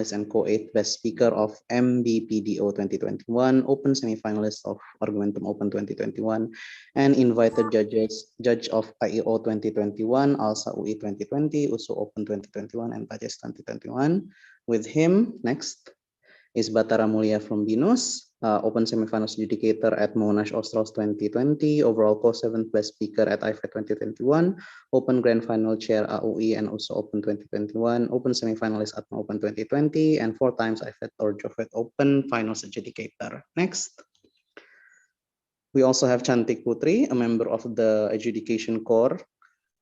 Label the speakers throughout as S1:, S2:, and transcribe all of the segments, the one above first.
S1: finalist and co-8th best speaker of MBPDO 2021, open semi-finalist of Argumentum Open 2021, and invited judge of IEO 2021, ALSA UI 2020, USU Open 2021, and PAJES 2021. With him, next is Batara Mulia from BINUS, Open Semifinals Adjudicator at Monash Australs 2020, overall co-7th best speaker at IFET 2021, Open Grand Final Chair AUI and also Open 2021, Open Semifinalist at Open 2020, and 4 times IFET or JOFET Open Finals Adjudicator. Next. We also have Chantik Putri, a member of the Adjudication Core.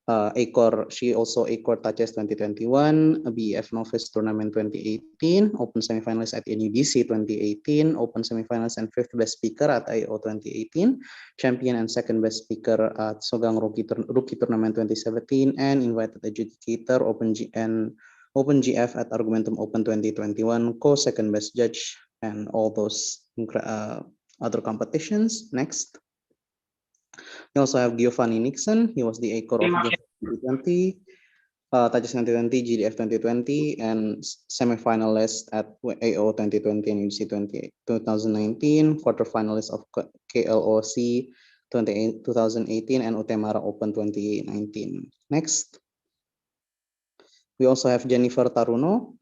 S1: ACOR, she also ACOR Touches 2021, BEF Novice Tournament 2018, Open Semifinalist at NUDC 2018, Open Semifinalist and 5th Best Speaker at IO 2018, Champion and 2nd Best Speaker at Sogang Rookie Tournament 2017, and Invited Adjudicator Open GF at Argumentum Open 2021, co-2nd Best Judge, and all those other competitions. Next. We also have Giovanni Nixon. He was the ACOR of GF 2020, Touches 2020, GDF 2020, and semi-finalist at AO 2020 and UC 2019, quarter-finalist of KLOC 2018, and Utemara Open 2019. Next. We also have Jennifer Taruno.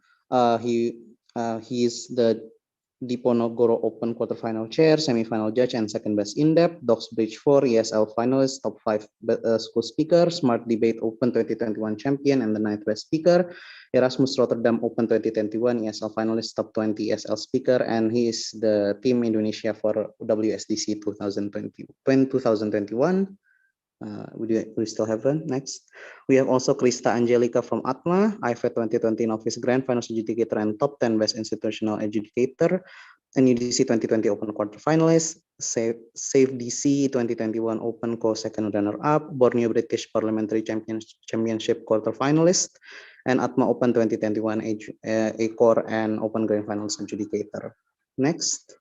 S1: He is the Diponegoro Open quarterfinal chair, semi-final judge, and 2nd best in-depth, Docs Bridge 4, ESL finalist, top 5 school speaker, Smart Debate Open 2021 champion, and the 9th best speaker, Erasmus Rotterdam Open 2021, ESL finalist, top 20 ESL speaker, and he is the team Indonesia for WSDC 2021. We still have one. Next. We have also Krista Angelica from ATMA, IFET 2020 Novice Grand Finals Adjudicator and top 10 Best Institutional Adjudicator, NUDC 2020 Open Quarter Finalist, Save DC 2021 Open Co-2nd Runner-Up, Borneo British Parliamentary Championship Quarter Finalist, and ATMA Open 2021 ACOR and Open Grand Finals Adjudicator. Next.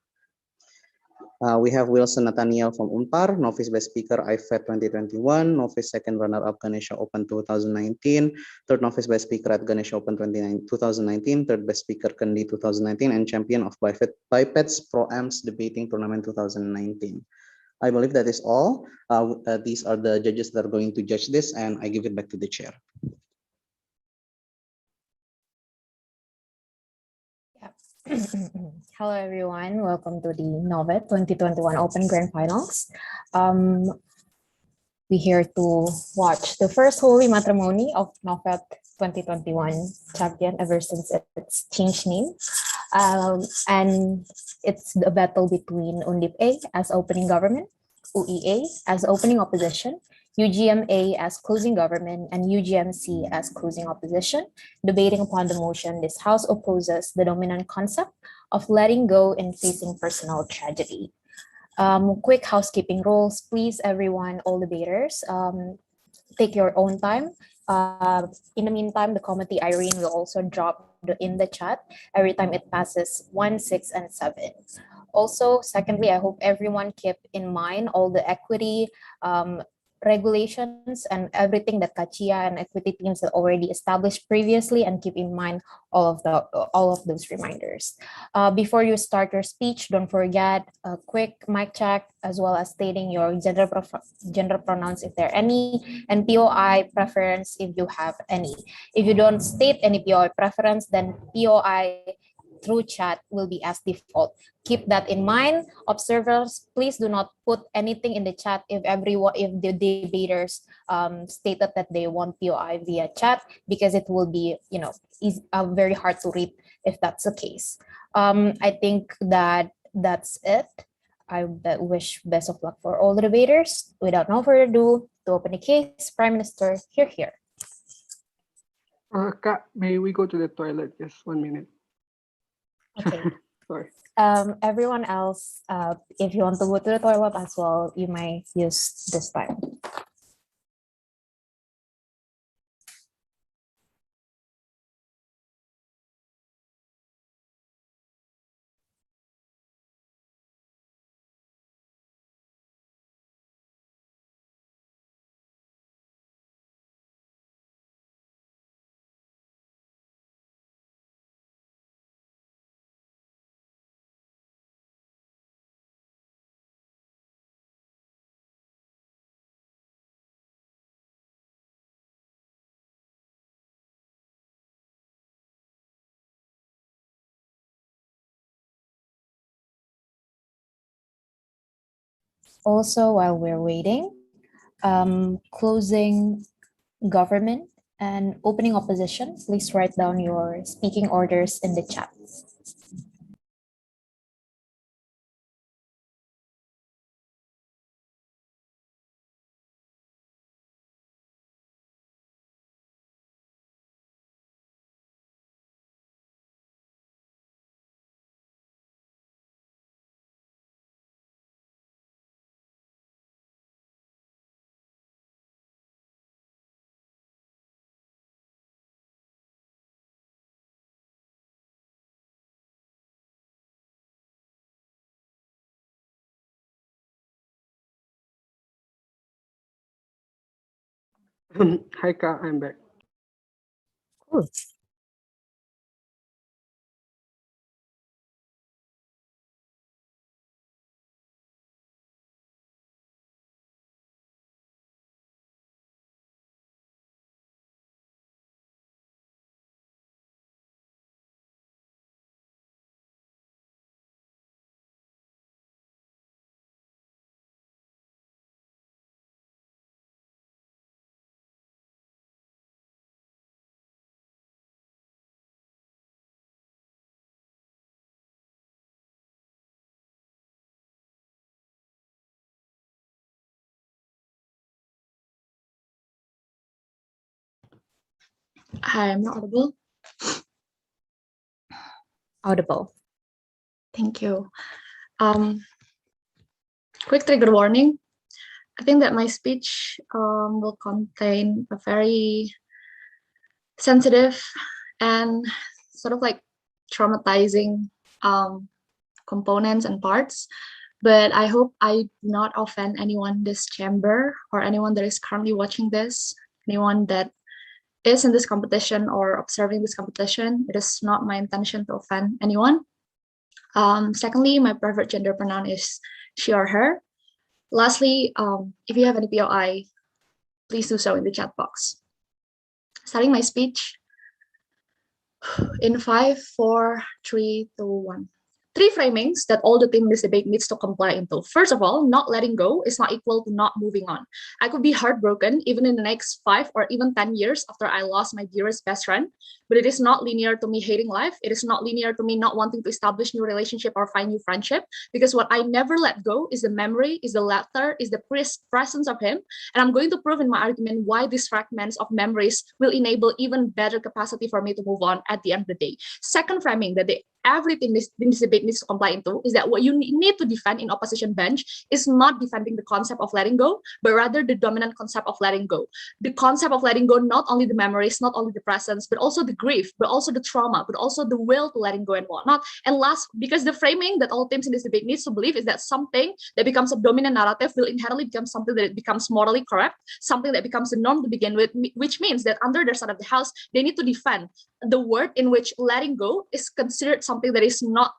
S1: We have Wilson Nathaniel from UNPAR, Novice Best Speaker IFET 2021, Novice 2nd Runner-Up Ganesha Open 2019, 3rd Novice Best Speaker at Ganesha Open 2019, 3rd Best Speaker Kendi 2019, and Champion of Bipeds Pro-Ams Debating Tournament 2019. I believe that is all. These are the judges that are going to judge this, and I give it back to the chair.
S2: Hello everyone, welcome to the NOVED 2021 Open Grand Finals. We're here to watch the first holy matrimony of NOVED 2021 champion ever since it's changed name. And it's the battle between Undip A as opening government, UEA as opening opposition, UGMA as closing government, and UGMC as closing opposition, debating upon the motion this House opposes the dominant concept of letting go and facing personal tragedy. Quick housekeeping rules, please everyone, all debaters, take your own time. In the meantime, the committee Irene will also drop in the chat every time it passes 1, 6, and 7. Also, secondly, I hope everyone keep in mind all the equity regulations and everything that CACIA and equity teams have already established previously, and keep in mind all of those reminders. Before you start your speech, don't forget a quick mic check, as well as stating your gender pronouns if there are any, and POI preference if you have any. If you don't state any POI preference, then POI through chat will be as default. Keep that in mind. Observers, please do not put anything in the chat if the debaters stated that they want POI via chat, because it will be, very hard to read if that's the case. I think that's it. I wish best of luck for all the debaters. Without no further ado, to open the case, Prime Minister, here.
S3: Kak, may we go to the toilet? Just 1 minute.
S2: Okay.
S3: Sorry.
S2: Everyone else, if you want to go to the toilet as well, you may use this time. Also, while we're waiting, closing government and opening opposition, please write down your speaking orders in the chat.
S3: Hi, Ka, I'm back.
S2: Cool.
S4: Hi, I'm not audible.
S2: Audible.
S4: Thank you. Quick trigger warning. I think that my speech will contain a very sensitive and sort of like traumatizing components and parts. But I hope I do not offend anyone in this chamber or anyone that is currently watching this, anyone that is in this competition or observing this competition. It is not my intention to offend anyone. Secondly, my preferred gender pronoun is she or her. Lastly, if you have any POI, please do so in the chat box. Starting my speech in 5, 4, 3, 2, 1. 3 framings that all the team in this debate needs to comply into. First of all, not letting go is not equal to not moving on. I could be heartbroken even in the next 5 or even 10 years after I lost my dearest best friend, but it is not linear to me hating life. It is not linear to me not wanting to establish new relationship or find new friendship, because what I never let go is the memory, is the laughter, is the presence of him. And I'm going to prove in my argument why these fragments of memories will enable even better capacity for me to move on at the end of the day. Second framing that everything in this debate needs to comply into is that what you need to defend in opposition bench is not defending the concept of letting go, but rather the dominant concept of letting go. The concept of letting go, not only the memories, not only the presence, but also the grief, but also the trauma, but also the will to letting go and whatnot. And last, because the framing that all teams in this debate needs to believe is that something that becomes a dominant narrative will inherently become something that it becomes morally correct, something that becomes the norm to begin with, which means that under their side of the house, they need to defend the word in which letting go is considered something that is not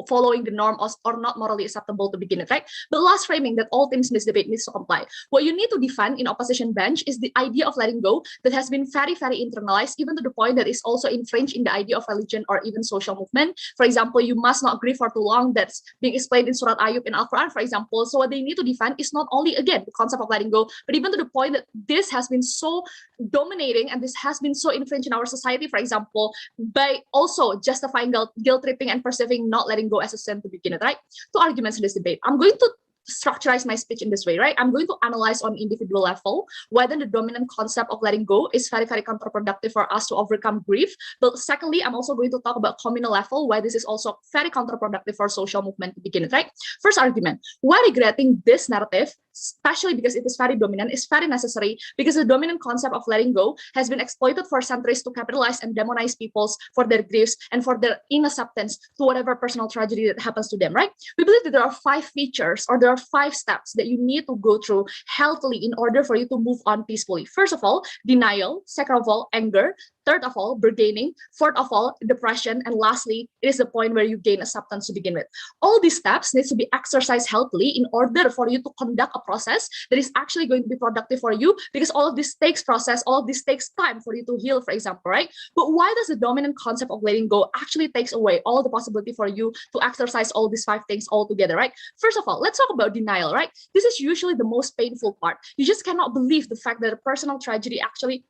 S4: following the norm or not morally acceptable to begin with, right? But last framing that all teams in this debate needs to comply. What you need to defend in opposition bench is the idea of letting go that has been very, very internalized, even to the point that is also infringed in the idea of religion or even social movement. For example, you must not grieve for too long. That's being explained in Surat Ayub in Al-Quran, for example. So what they need to defend is not only, again, the concept of letting go, but even to the point that this has been so dominating and this has been so infringed in our society, for example, by also justifying guilt tripping and perceiving not letting go as a sin to begin with, right? Two arguments in this debate. I'm going to structurize my speech in this way, right? I'm going to analyze on individual level whether the dominant concept of letting go is very, very counterproductive for us to overcome grief. But secondly, I'm also going to talk about communal level, why this is also very counterproductive for social movement to begin with, right? First argument, why regretting this narrative, especially because it is very dominant, is very necessary, because the dominant concept of letting go has been exploited for centuries to capitalize and demonize peoples for their griefs and for their inacceptance to whatever personal tragedy that happens to them, right? We believe that there are 5 features, or there are 5 steps that you need to go through healthily in order for you to move on peacefully. First of all, denial. Second of all, anger. third of all, bargaining, fourth of all, depression, and lastly, it is the point where you gain acceptance to begin with. All these steps need to be exercised healthily in order for you to conduct a process that is actually going to be productive for you, because all of this takes process, all of this takes time for you to heal, for example, right? But why does the dominant concept of letting go actually takes away all the possibility for you to exercise all these 5 things all together, right? First of all, let's talk about denial, right? This is usually the most painful part. You just cannot believe the fact that a personal tragedy actually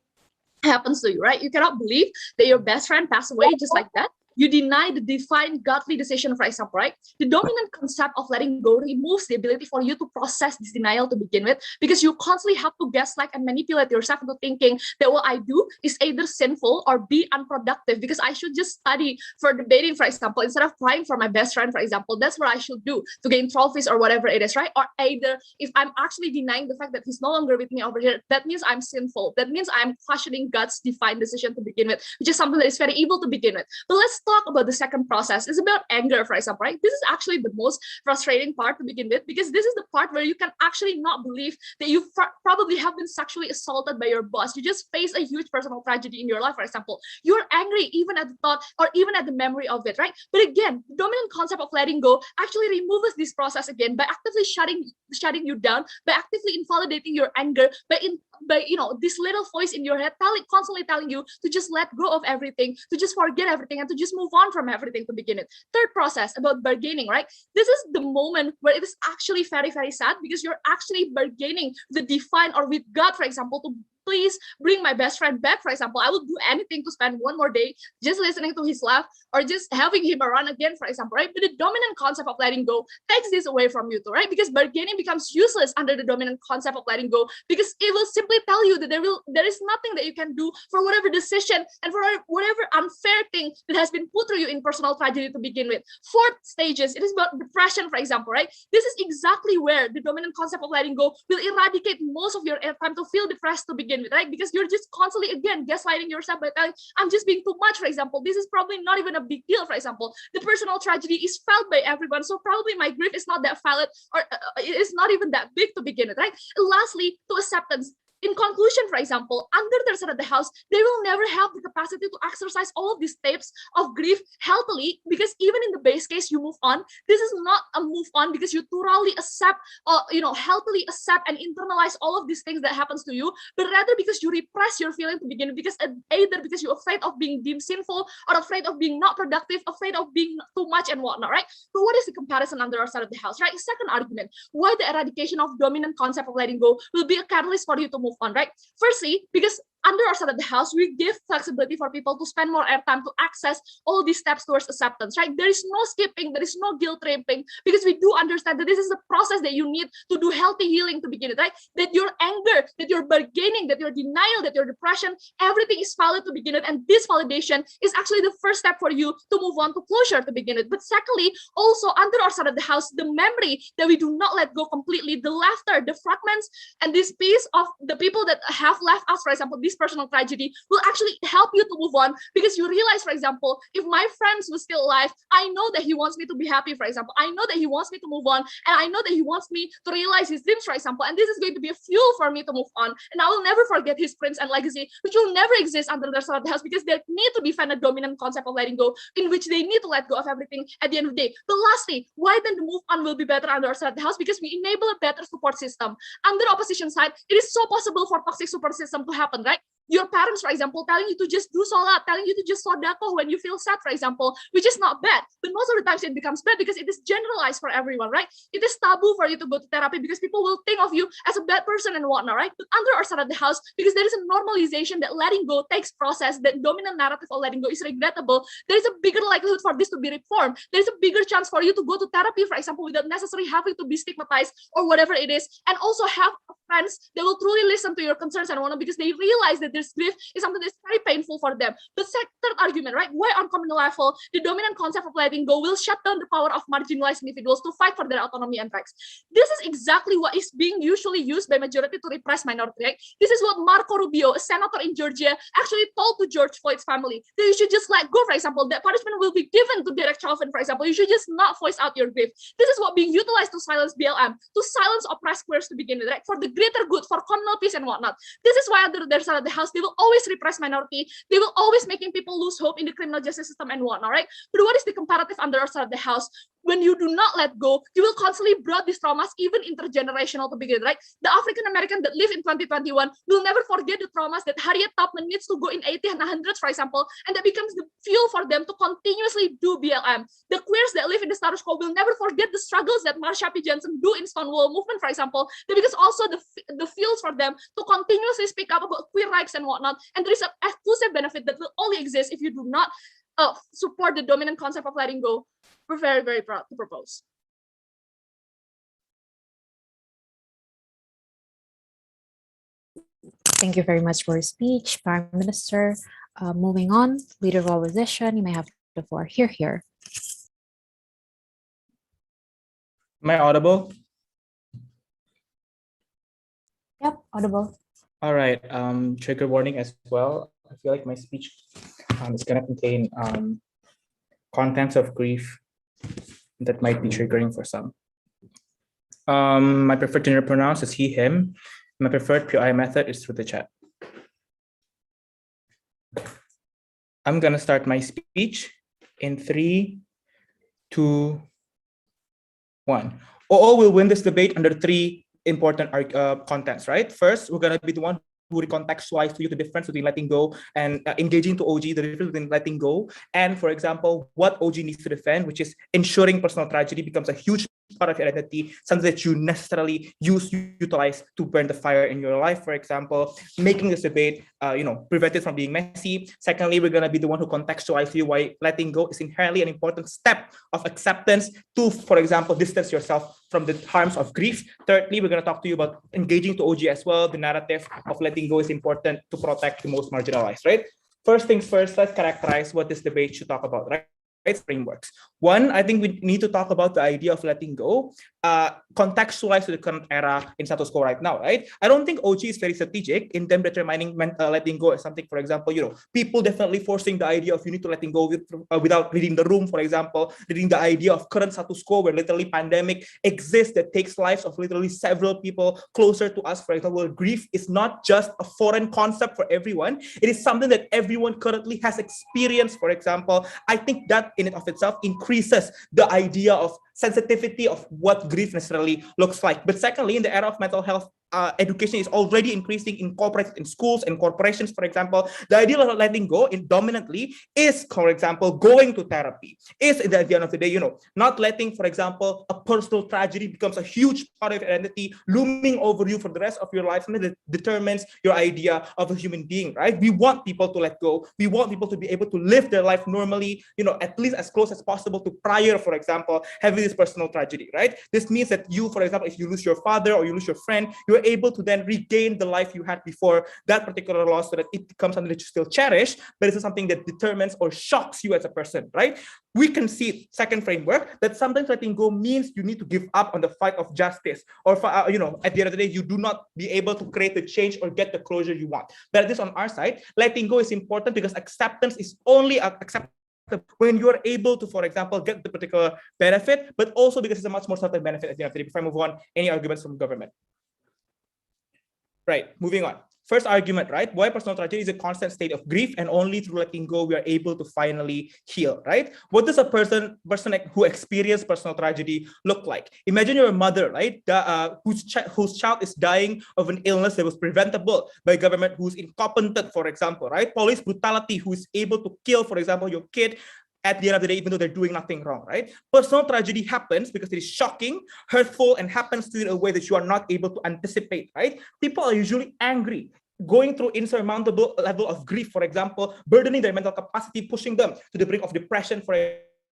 S4: happens to you, right? You cannot believe that your best friend passed away just like that. You deny the divine godly decision, for example, right? The dominant concept of letting go removes the ability for you to process this denial to begin with, because you constantly have to gaslight and manipulate yourself into thinking that what I do is either sinful or be unproductive, because I should just study for debating, for example, instead of crying for my best friend, for example. That's what I should do to gain trophies or whatever it is, right? Or either if I'm actually denying the fact that he's no longer with me over here, that means I'm sinful. That means I'm questioning God's divine decision to begin with, which is something that is very evil to begin with. But let's talk about the second process. It's about anger, for example, right? This is actually the most frustrating part to begin with, because this is the part where you can actually not believe that you probably have been sexually assaulted by your boss. You just face a huge personal tragedy in your life, for example. You're angry even at the thought or even at the memory of it, right? But again, the dominant concept of letting go actually removes this process again by actively shutting you down, by actively invalidating your anger, by this little voice in your head constantly telling you to just let go of everything, to just forget everything, and to just move on from everything to begin with. Third process about bargaining, right? This is the moment where it is actually very, very sad, because you're actually bargaining with the divine or with God, for example, to please bring my best friend back, for example. I will do anything to spend one more day just listening to his laugh or just having him around again, for example, right? But the dominant concept of letting go takes this away from you too, right? Because bargaining becomes useless under the dominant concept of letting go, because it will simply tell you that there is nothing that you can do for whatever decision and for whatever unfair thing that has been put through you in personal tragedy to begin with. Fourth stages, it is about depression, for example, right? This is exactly where the dominant concept of letting go will eradicate most of your airtime to feel depressed to begin with, right? Because you're just constantly, again, gaslighting yourself by telling, I'm just being too much, for example. This is probably not even a big deal, for example. The personal tragedy is felt by everyone, so probably my grief is not that valid, or it is not even that big to begin with, right? And lastly, to acceptance. In conclusion, for example, under their side of the house, they will never have the capacity to exercise all of these steps of grief healthily, because even in the base case, you move on. This is not a move on because you thoroughly accept or healthily accept and internalize all of these things that happens to you, but rather because you repress your feeling to begin with, because either because you're afraid of being deemed sinful, or afraid of being not productive, afraid of being too much and whatnot, right? But what is the comparison under our side of the house, right? Second argument, why the eradication of dominant concept of letting go will be a catalyst for you to move on, right? Firstly, because under our side of the house, we give flexibility for people to spend more airtime to access all these steps towards acceptance, right? There is no skipping, there is no guilt tripping, because we do understand that this is the process that you need to do healthy healing to begin with, right? That your anger, that your bargaining, that your denial, that your depression, everything is valid to begin with, and this validation is actually the first step for you to move on to closure to begin with. But secondly, also under our side of the house, the memory that we do not let go completely, the laughter, the fragments, and this piece of the people that have left us, for example, this personal tragedy will actually help you to move on, because you realize, for example, if my friend was still alive, I know that he wants me to be happy, for example. I know that he wants me to move on, and I know that he wants me to realize his dreams, for example, and this is going to be a fuel for me to move on, and I will never forget his prints and legacy, which will never exist under the side of the house, because they need to defend a dominant concept of letting go, in which they need to let go of everything at the end of the day. But lastly, why then the move on will be better under our side of the house? Because we enable a better support system. Under opposition side, it is so possible for toxic support system to happen, right? Your parents, for example, telling you to just do salat, telling you to just sodakoh when you feel sad, for example, which is not bad. But most of the times it becomes bad because it is generalized for everyone, right? It is taboo for you to go to therapy because people will think of you as a bad person and whatnot, right? But under our side of the house, because there is a normalization that letting go takes process, that dominant narrative of letting go is regrettable, there is a bigger likelihood for this to be reformed. There is a bigger chance for you to go to therapy, for example, without necessarily having to be stigmatized or whatever it is, and also have friends that will truly listen to your concerns and whatnot, because they realize that this grief is something that's very painful for them. But third argument, right? Why on communal level, the dominant concept of letting go will shut down the power of marginalized individuals to fight for their autonomy and rights. This is exactly what is being usually used by majority to repress minority, right? This is what Marco Rubio, a senator in Georgia, actually told to George Floyd's family, that you should just let go, for example, that punishment will be given to Derek Chauvin, for example. You should just not voice out your grief. This is what being utilized to silence BLM, to silence oppressed queers to begin with, right? For the greater good, for communal peace and whatnot. This is why under their side of the house, because they will always repress minority. They will always making people lose hope in the criminal justice system and whatnot, right? But what is the comparative on the other side of the house? When you do not let go, you will constantly brought these traumas, even intergenerational to begin, right? The African American that live in 2021 will never forget the traumas that Harriet Tubman needs to go in 80s and 100s, for example, and that becomes the fuel for them to continuously do BLM. The queers that live in the status quo will never forget the struggles that Marsha P. Johnson do in Stonewall movement, for example, because also the fuels for them to continuously speak up about queer rights and whatnot. And there is an exclusive benefit that will only exist if you do not support the dominant concept of letting go. We're very, very proud to propose.
S2: Thank you very much for your speech, Prime Minister. Moving on, Leader of Opposition, you may have the floor. Here.
S5: Am I audible?
S2: Yep, audible.
S5: All right. Trigger warning as well. I feel like my speech is going to contain contents of grief that might be triggering for some. My preferred gender pronouns is he, him. My preferred POI method is through the chat. I'm going to start my speech in 3, 2, 1. OO will win this debate under 3 important contents, right? First, we're going to be the one who recontextualize to you the difference between letting go and engaging to OG, the difference between letting go, and, for example, what OG needs to defend, which is ensuring personal tragedy becomes a huge part of your identity, something that you necessarily utilize to burn the fire in your life, for example, making this debate, prevent it from being messy. Secondly, we're going to be the one who contextualize you why letting go is inherently an important step of acceptance to, for example, distance yourself from the harms of grief. Thirdly, we're going to talk to you about engaging to OG as well. The narrative of letting go is important to protect the most marginalized, right? First things first, let's characterize what this debate should talk about, right? Frameworks. One, I think we need to talk about the idea of letting go, contextualized to the current era in status quo right now, right? I don't think OG is very strategic in them determining letting go as something, for example, people definitely forcing the idea of you need to letting go without reading the room, for example, reading the idea of current status quo where literally pandemic exists that takes lives of literally several people closer to us, for example. Grief is not just a foreign concept for everyone. It is something that everyone currently has experienced, for example. I think that in and of itself increases the idea of sensitivity of what grief necessarily looks like. But secondly, in the era of mental health, education is already increasing incorporated in schools and corporations, for example. The idea of letting go dominantly is, for example, going to therapy, is at the end of the day, not letting, for example, a personal tragedy becomes a huge part of your identity, looming over you for the rest of your life, and that determines your idea of a human being, right? We want people to let go. We want people to be able to live their life normally, at least as close as possible to prior, for example, having this personal tragedy, right? This means that you, for example, if you lose your father or you lose your friend, you're able to then regain the life you had before that particular loss so that it becomes something that you still cherish, but it's something that determines or shocks you as a person, right? We can see, second framework, that sometimes letting go means you need to give up on the fight of justice, or at the end of the day, you do not be able to create the change or get the closure you want. But this on our side, letting go is important because acceptance is only acceptable when you are able to, for example, get the particular benefit, but also because it's a much more subtle benefit at the end of the day. Before I move on, any arguments from government? Right, moving on. First argument, right? Why personal tragedy is a constant state of grief, and only through letting go we are able to finally heal, right? What does a person who experienced personal tragedy look like? Imagine you're a mother, right? Whose child is dying of an illness that was preventable by government, who's incompetent, for example, right? Police brutality, who is able to kill, for example, your kid at the end of the day, even though they're doing nothing wrong, right? Personal tragedy happens because it is shocking, hurtful, and happens to you in a way that you are not able to anticipate, right? People are usually angry, going through insurmountable level of grief, for example, burdening their mental capacity, pushing them to the brink of depression, for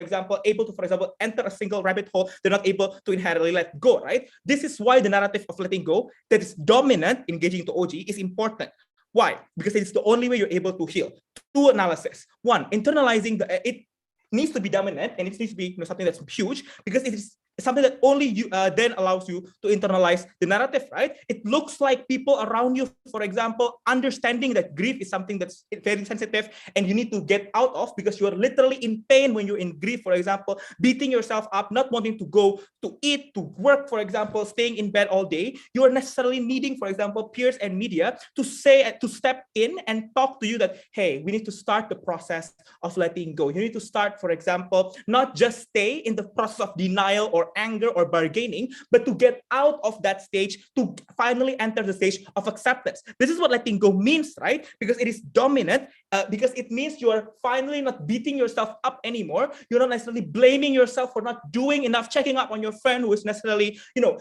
S5: example, able to, for example, enter a single rabbit hole they're not able to inherently let go, right? This is why the narrative of letting go that is dominant, engaging to OG, is important. Why? Because it's the only way you're able to heal. Two analysis. One, internalizing it needs to be dominant, and it needs to be something that's huge, because it is is something that only you then allows you to internalize the narrative, right? It looks like people around you, for example, understanding that grief is something that's very sensitive and you need to get out of because you are literally in pain when you're in grief, for example, beating yourself up, not wanting to go to eat, to work, for example, staying in bed all day. You are necessarily needing, for example, peers and media to say, to step in and talk to you that, hey, we need to start the process of letting go. You need to start, for example, not just stay in the process of denial or anger or bargaining, but to get out of that stage, to finally enter the stage of acceptance. This is what letting go means, right? Because it is dominant, because it means you are finally not beating yourself up anymore. You're not necessarily blaming yourself for not doing enough, checking up on your friend who is necessarily,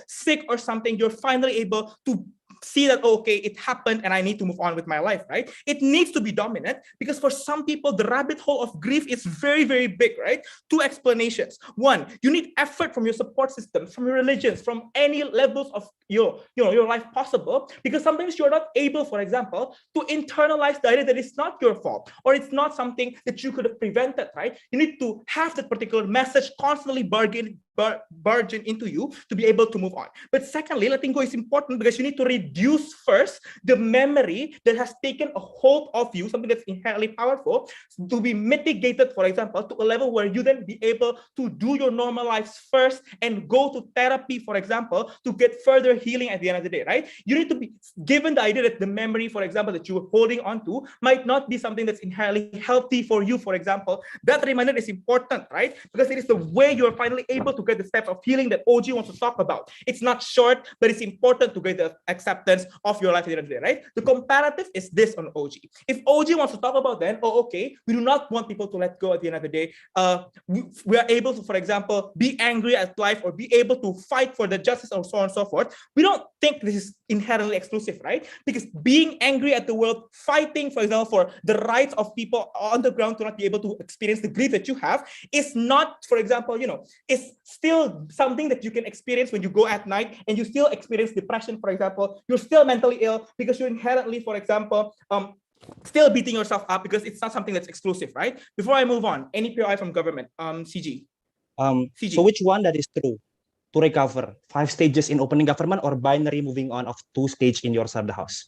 S5: sick or something. You're finally able to see that, okay, it happened and I need to move on with my life, right? It needs to be dominant because for some people, the rabbit hole of grief is very, very big, right? Two explanations. One, you need effort from your support system, from your religions, from any levels of your life possible, because sometimes you're not able, for example, to internalize the idea that it's not your fault or it's not something that you could have prevented, right? You need to have that particular message constantly barging into you to be able to move on. But secondly, letting go is important because you need to reduce first the memory that has taken a hold of you, something that's inherently powerful, to be mitigated, for example, to a level where you then be able to do your normal lives first and go to therapy, for example, to get further healing at the end of the day, right? You need to be given the idea that the memory, for example, that you were holding on to might not be something that's inherently healthy for you, for example. That reminder is important, right? Because it is the way you're finally able to get the steps of healing that OG wants to talk about. It's not short, but it's important to get the acceptance of your life at the end of the day, right? The comparative is this on OG. If OG wants to talk about then, okay, we do not want people to let go at the end of the day. We are able to, for example, be angry at life or be able to fight for the justice or so on and so forth. We don't think this is inherently exclusive, right? Because being angry at the world, fighting, for example, for the rights of people on the ground to not be able to experience the grief that you have is not, for example, is still something that you can experience when you go at night and you still experience depression, for example. You're still mentally ill because you're inherently, for example, still beating yourself up because it's not something that's exclusive, right? Before I move on, any POI from government, CG.
S6: So which one that is true to recover? 5 stages in opening government or binary moving on of 2 stage in your side of the house?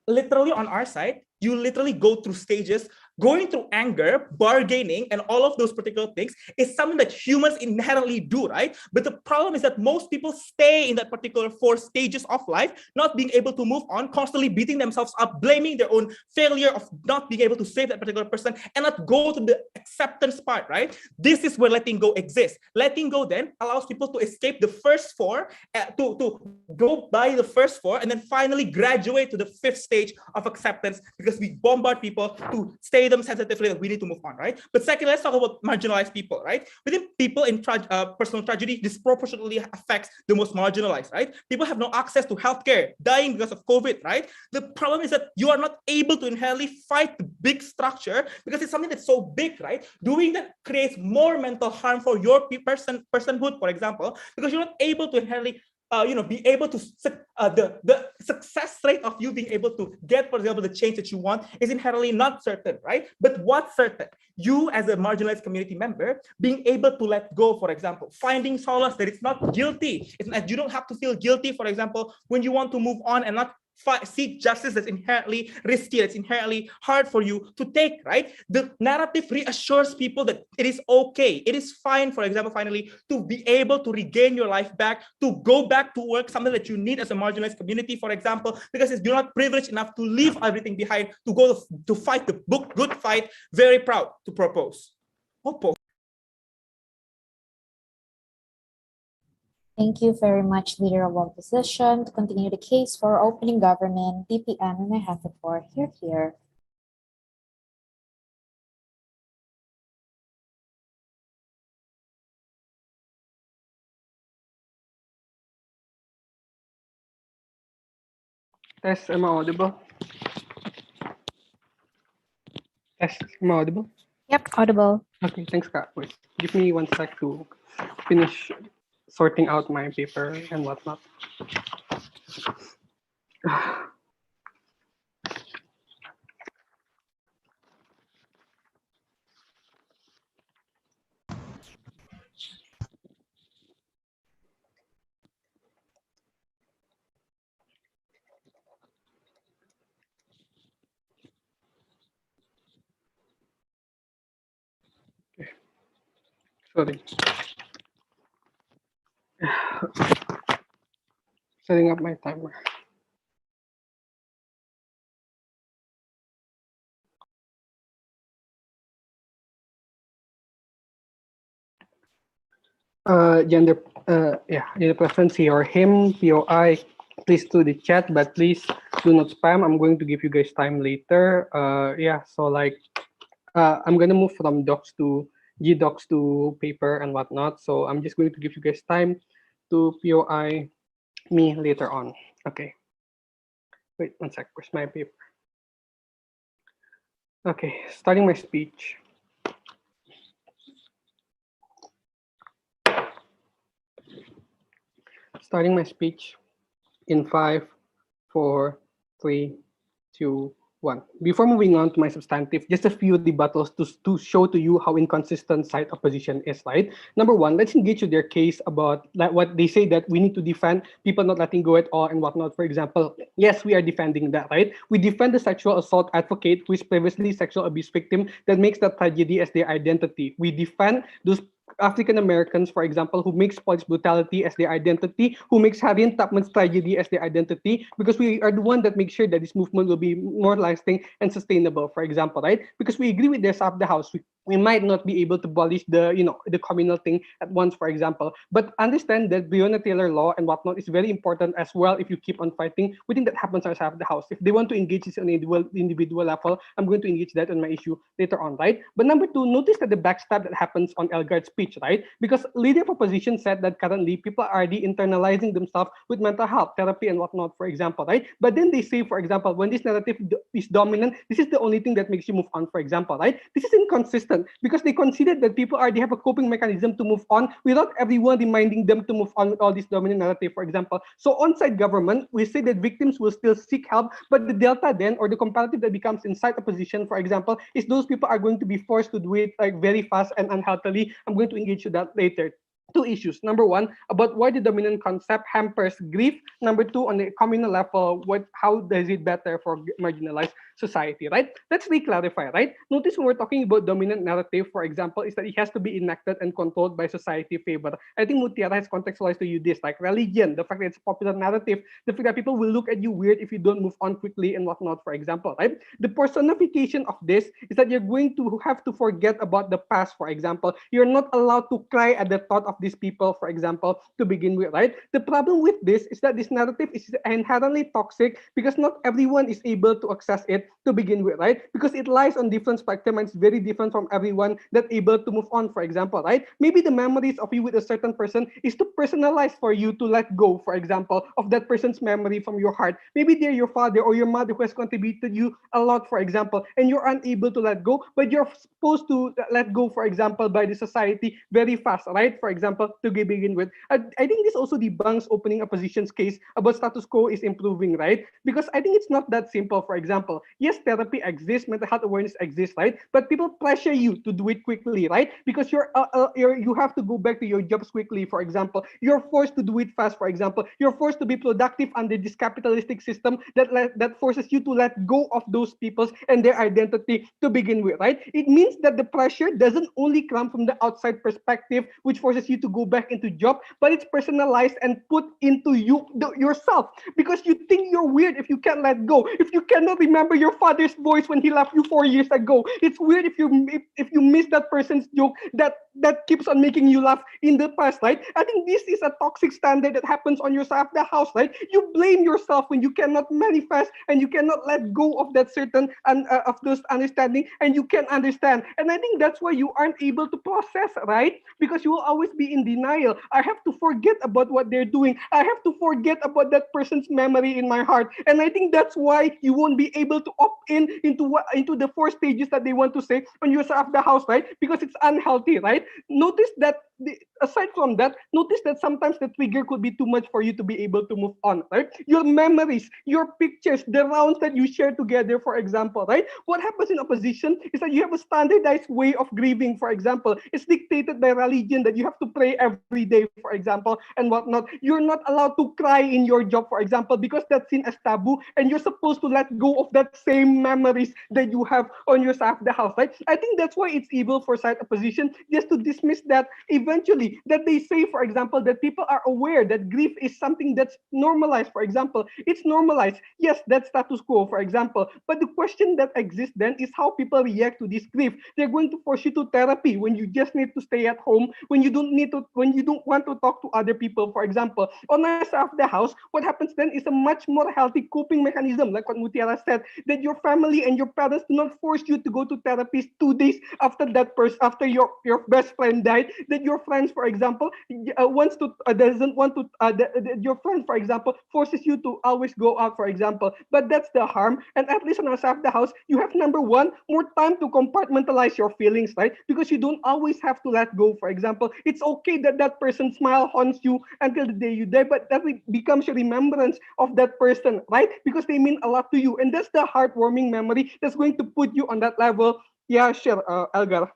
S5: Literally on our side, you literally go through stages. Going through anger, bargaining, and all of those particular things is something that humans inherently do, right? But the problem is that most people stay in that particular 4 stages of life, not being able to move on, constantly beating themselves up, blaming their own failure of not being able to save that particular person, and not go to the acceptance part, right? This is where letting go exists. Letting go then allows people to escape the first 4, to go by the first 4, and then finally graduate to the 5th stage of acceptance, because we bombard people to stay them sensitively that we need to move on, right? But second, let's talk about marginalized people, right? Within people in personal tragedy, disproportionately affects the most marginalized, right? People have no access to healthcare, dying because of COVID, right? The problem is that you are not able to inherently fight the big structure because it's something that's so big, right? Doing that creates more mental harm for your personhood, for example, because you're not able to inherently be able to the success rate of you being able to get, for example, the change that you want is inherently not certain, right? But what's certain? You as a marginalized community member being able to let go, for example, finding solace that it's not guilty. It's not, you don't have to feel guilty, for example, when you want to move on and not seek justice that's inherently risky, that's inherently hard for you to take, right? The narrative reassures people that it is okay, it is fine, for example, finally, to be able to regain your life back, to go back to work, something that you need as a marginalized community, for example, because if you're not privileged enough to leave everything behind, to go to fight the good fight, very proud to propose.
S2: Thank you very much, Leader of Opposition. To continue the case for opening government, DPM, and I have the floor. Here.
S3: Test, am I audible? Test, am I audible?
S2: Yep, audible.
S3: Okay, thanks, Ka. Wait, give me 1 sec to finish sorting out my paper and whatnot. Sorry. Setting up my timer. Gender preference here, him, POI, please do the chat, but please do not spam. I'm going to give you guys time later. So like I'm gonna move from docs to GDocs to paper and whatnot. So I'm just going to give you guys time to POI me later on. Okay. Wait one sec, where's my paper? Okay, starting my speech. Starting my speech in 5, 4, 3, 2, 1. Before moving on to my substantive, just a few rebuttals to show to you how inconsistent side opposition is, right? Number one, let's engage with their case about what they say that we need to defend people not letting go at all and whatnot. For example, yes, we are defending that, right? We defend the sexual assault advocate who is previously sexual abuse victim that makes that tragedy as their identity. We defend those African Americans, for example, who makes police brutality as their identity, who makes Harriet Tubman's tragedy as their identity, because we are the one that makes sure that this movement will be more lasting and sustainable, for example, right? Because we agree with this of the House. We might not be able to abolish the communal thing at once, for example, but understand that Breonna Taylor law and whatnot is very important as well. If you keep on fighting, we think that happens as half the House. If they want to engage this on an individual level, I'm going to engage that on my issue later on, right? But number two, notice that the backstab that happens on Elgard's speech, right? Because leader of opposition said that currently people are already internalizing themselves with mental health therapy and whatnot, for example, right? But then they say, for example, when this narrative is dominant, this is the only thing that makes you move on, for example, right? This is inconsistent because they consider that people already have a coping mechanism to move on without everyone reminding them to move on with all this dominant narrative, for example. So on-site government, we say that victims will still seek help, but the delta then, or the comparative that becomes inside opposition, for example, is those people are going to be forced to do it like very fast and unhealthily. I'm going to engage with that later. Two issues. Number one, about why the dominant concept hampers grief. Number two, on the communal level, how does it better for marginalized society, right? Let's re-clarify, right? Notice when we're talking about dominant narrative, for example, is that it has to be enacted and controlled by society favor. I think Mutiara has contextualized to you this, like religion, the fact that it's a popular narrative, the fact that people will look at you weird if you don't move on quickly and whatnot, for example, right? The personification of this is that you're going to have to forget about the past, for example. You're not allowed to cry at the thought of these people, for example, to begin with, right? The problem with this is that this narrative is inherently toxic because not everyone is able to access it to begin with, right? Because it lies on different spectrum and it's very different from everyone that able to move on, for example, right? Maybe the memories of you with a certain person is too personalized for you to let go, for example, of that person's memory from your heart. Maybe they're your father or your mother who has contributed you a lot, for example, and you're unable to let go, but you're supposed to let go, for example, by the society very fast, right? For example, to begin with. I think this also debunks opening opposition's case about status quo is improving, right? Because I think it's not that simple. For example, yes, therapy exists, mental health awareness exists, right? But people pressure you to do it quickly, right? Because you have to go back to your jobs quickly, for example. You're forced to do it fast, for example. You're forced to be productive under this capitalistic system that forces you to let go of those peoples and their identity to begin with, right? It means that the pressure doesn't only come from the outside perspective, which forces you to go back into job, but it's personalized and put into yourself because you think you're weird if you can't let go, if you cannot remember your father's voice when he left you 4 years ago. It's weird if you miss that person's joke that keeps on making you laugh in the past, right? I think this is a toxic standard that happens on your side of the house, right? You blame yourself when you cannot manifest and you cannot let go of that certain of those understanding, and you can understand. And I think that's why you aren't able to process, right? Because you will always be in denial. I have to forget about what they're doing. I have to forget about that person's memory in my heart. And I think that's why you won't be able to opt into the 4 stages that they want to say on your side of the house, right? Because it's unhealthy, right? Notice that aside from that, notice that sometimes the trigger could be too much for you to be able to move on, right? Your memories, your pictures, the rounds that you share together, for example, right? What happens in opposition is that you have a standardized way of grieving, for example. It's dictated by religion that you have to pray every day, for example, and whatnot. You're not allowed to cry in your job, for example, because that's seen as taboo, and you're supposed to let go of that same memories that you have on your side of the house, right? I think that's why it's evil for side opposition just to dismiss that eventually, that they say, for example, that people are aware that grief is something that's normalized, for example. It's normalized. Yes, that's status quo, for example. But the question that exists then is how people react to this grief. They're going to force you to therapy when you just need to stay at home, when you don't want to talk to other people, for example. On the side of the house, what happens then is a much more healthy coping mechanism, like what Mutiara said, that your family and your parents do not force you to go to therapist 2 days after that person, after your best friend died, that your friends, for example, doesn't want to, your friend, for example, forces you to always go out, for example. But that's the harm. And at least on our side of the house, you have, number one, more time to compartmentalize your feelings, right? Because you don't always have to let go, for example. It's okay that that person's smile haunts you until the day you die, but that becomes a remembrance of that person, right? Because they mean a lot to you. And that's the heartwarming memory that's going to put you on that level. Yeah, sure, Elgar.